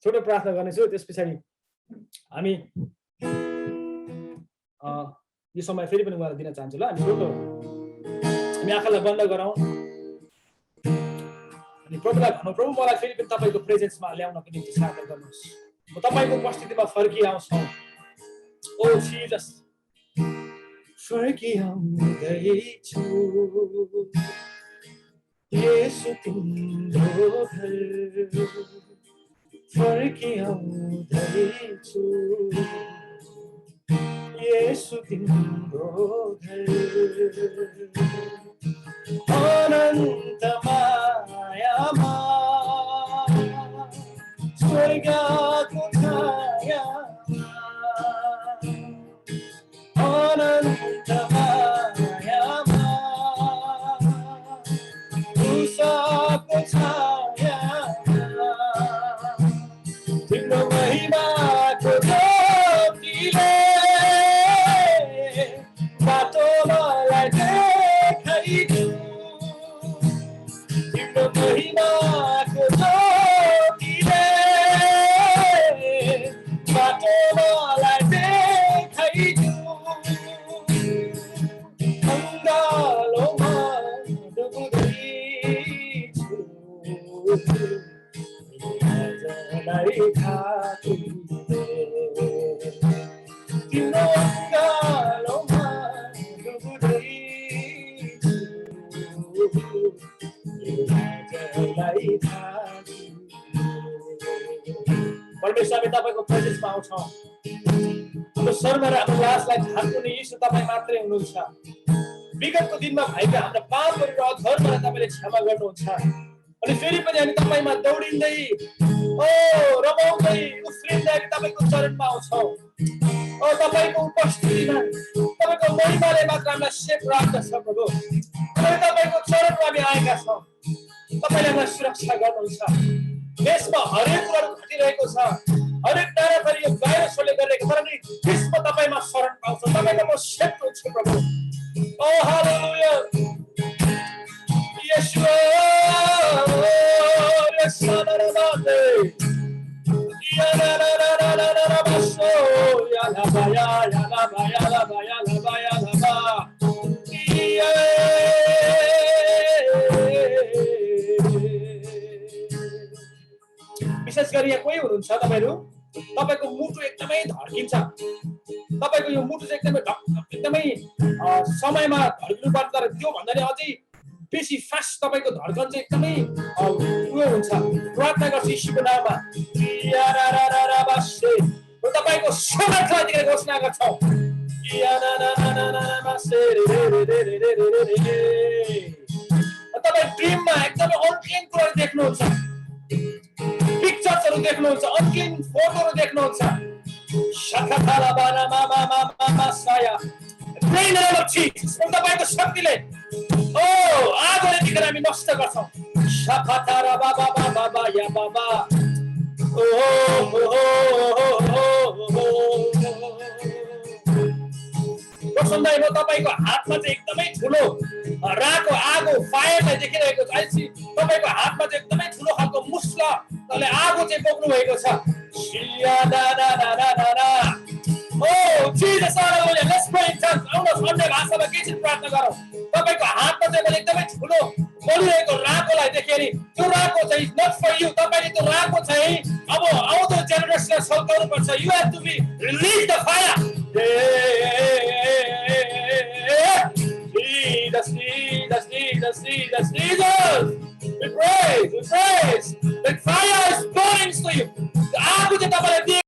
छोटो प्रार्थना गर्नेछु। त्यस पछाडि हामी यो समय फेरि पनि उहाँलाई दिन चाहन्छु ल। हामी छोटो हामी आँखालाई बन्द गरौँ अनि प्रभुलाई भनौँ, प्रभु मलाई फेरि पनि तपाईँको प्रेजेन्समा ल्याउनको निम्ति सहायता गर्नुहोस्। म तपाईँको उपस्थितिमा फर्किआउँछु। ओ जिजस, फर्किआउँदैछु येशू तिम्रो घर, फर्किआउँदैछु येशू तिम्रो घर। अनन्त मायामा स्वर्गको छायामा, अनन्त मायामा क्रुसको छायामा, तिम्रो महिमाको ज्योतिले बाटो मलाई देखाइदियो, तिम्रो महिमाको ज्योतिले बाटो मलाई देखाइदियो। अङ्गालोमा डुब्दैछु आजलाई थाकिदिए, तिम्रो अङ्गालोमा डुब्दैछु आजलाई थाकिदिए। परमेश्वर, हामी तपाईँको प्रेजेन्समा आउँछौँ। हाम्रो शर्म र हाम्रो लाजलाई ढाक्नु यीशु तपाईँ मात्रै हुनुहुन्छ। विगतको दिनमा भएका हाम्रा पापहरू र अधर्मलाई तपाईँले क्षमा गर्नुहुन्छ। अनि फेरि पनि हामी तपाईँमा दौडिँदै रमाउँदै उफ्रिँदै हामी तपाईँको चरणमा आउँछौँ। तपाईँको उपस्थितिमा तपाईँको महिमाले मात्र हामीलाई सेफ राख्दछ प्रभु। तपाईँको चरणमा हामी आएका छौँ। तपाईँले हामीलाई सुरक्षा गर्नुहुन्छ। देशमा हरेक कुराहरू घटिरहेको छ, हरेक नाराथरी यो भाइरसहरूले गरिरहेको छ, अनि त्यसमा तपाईँमा शरण पाउँछ। तपाईँको म सेफ हुन्छु प्रभु। ओ हालेलुया, येशू विशेष गरी यहाँ कोही हुनुहुन्छ तपाईँहरू, तपाईँको मुटु एकदमै धड्किन्छ, तपाईँको यो मुटु चाहिँ एकदमै समयमा धड्किनु पर्छ, तर त्योभन्दा नि अझै बेसी फास्ट तपाईँको धड्कन चाहिँ एकदमै उयो हुन्छ। प्रार्थना गर्छु यीशुको नाममा, तपाईँको सामर्थ्यलाई दिएर घोषणा गर्छौँ। तपाईँ ड्रिममा एकदमै अनक्लिन कुराहरू देख्नुहुन्छ, पिक्चर्सहरू देख्नुहुन्छ, अनक्लिन फोटोहरू देख्नुहुन्छ। तपाईँको शक्तिले आगोले दिएर हामी नष्ट गर्छौँ। प्रसन्नलाई म तपाईँको हातमा चाहिँ एकदमै ठुलो राको आगो फायरलाई देखिरहेको छ। अहिले तपाईँको हातमा चाहिँ एकदमै ठुलो खालको मुस्लले आगो चाहिँ बोक्नु भएको छ। अन्य भाषामा केही प्रार्थना गरौँ। तपाईँको हातमा चाहिँ मैले एकदमै ठुलो बलिरहेको राकोलाई देखेँ। त्यो राको चाहिँ नट फर यु, तपाईँले त्यो राको चाहिँ अब आउँदो जेनेरेसनलाई सल्काउनु पर्छ। You have to be release the fire. Jesus. We praise. The fire is burning to you. आगो चाहिँ तपाईँलाई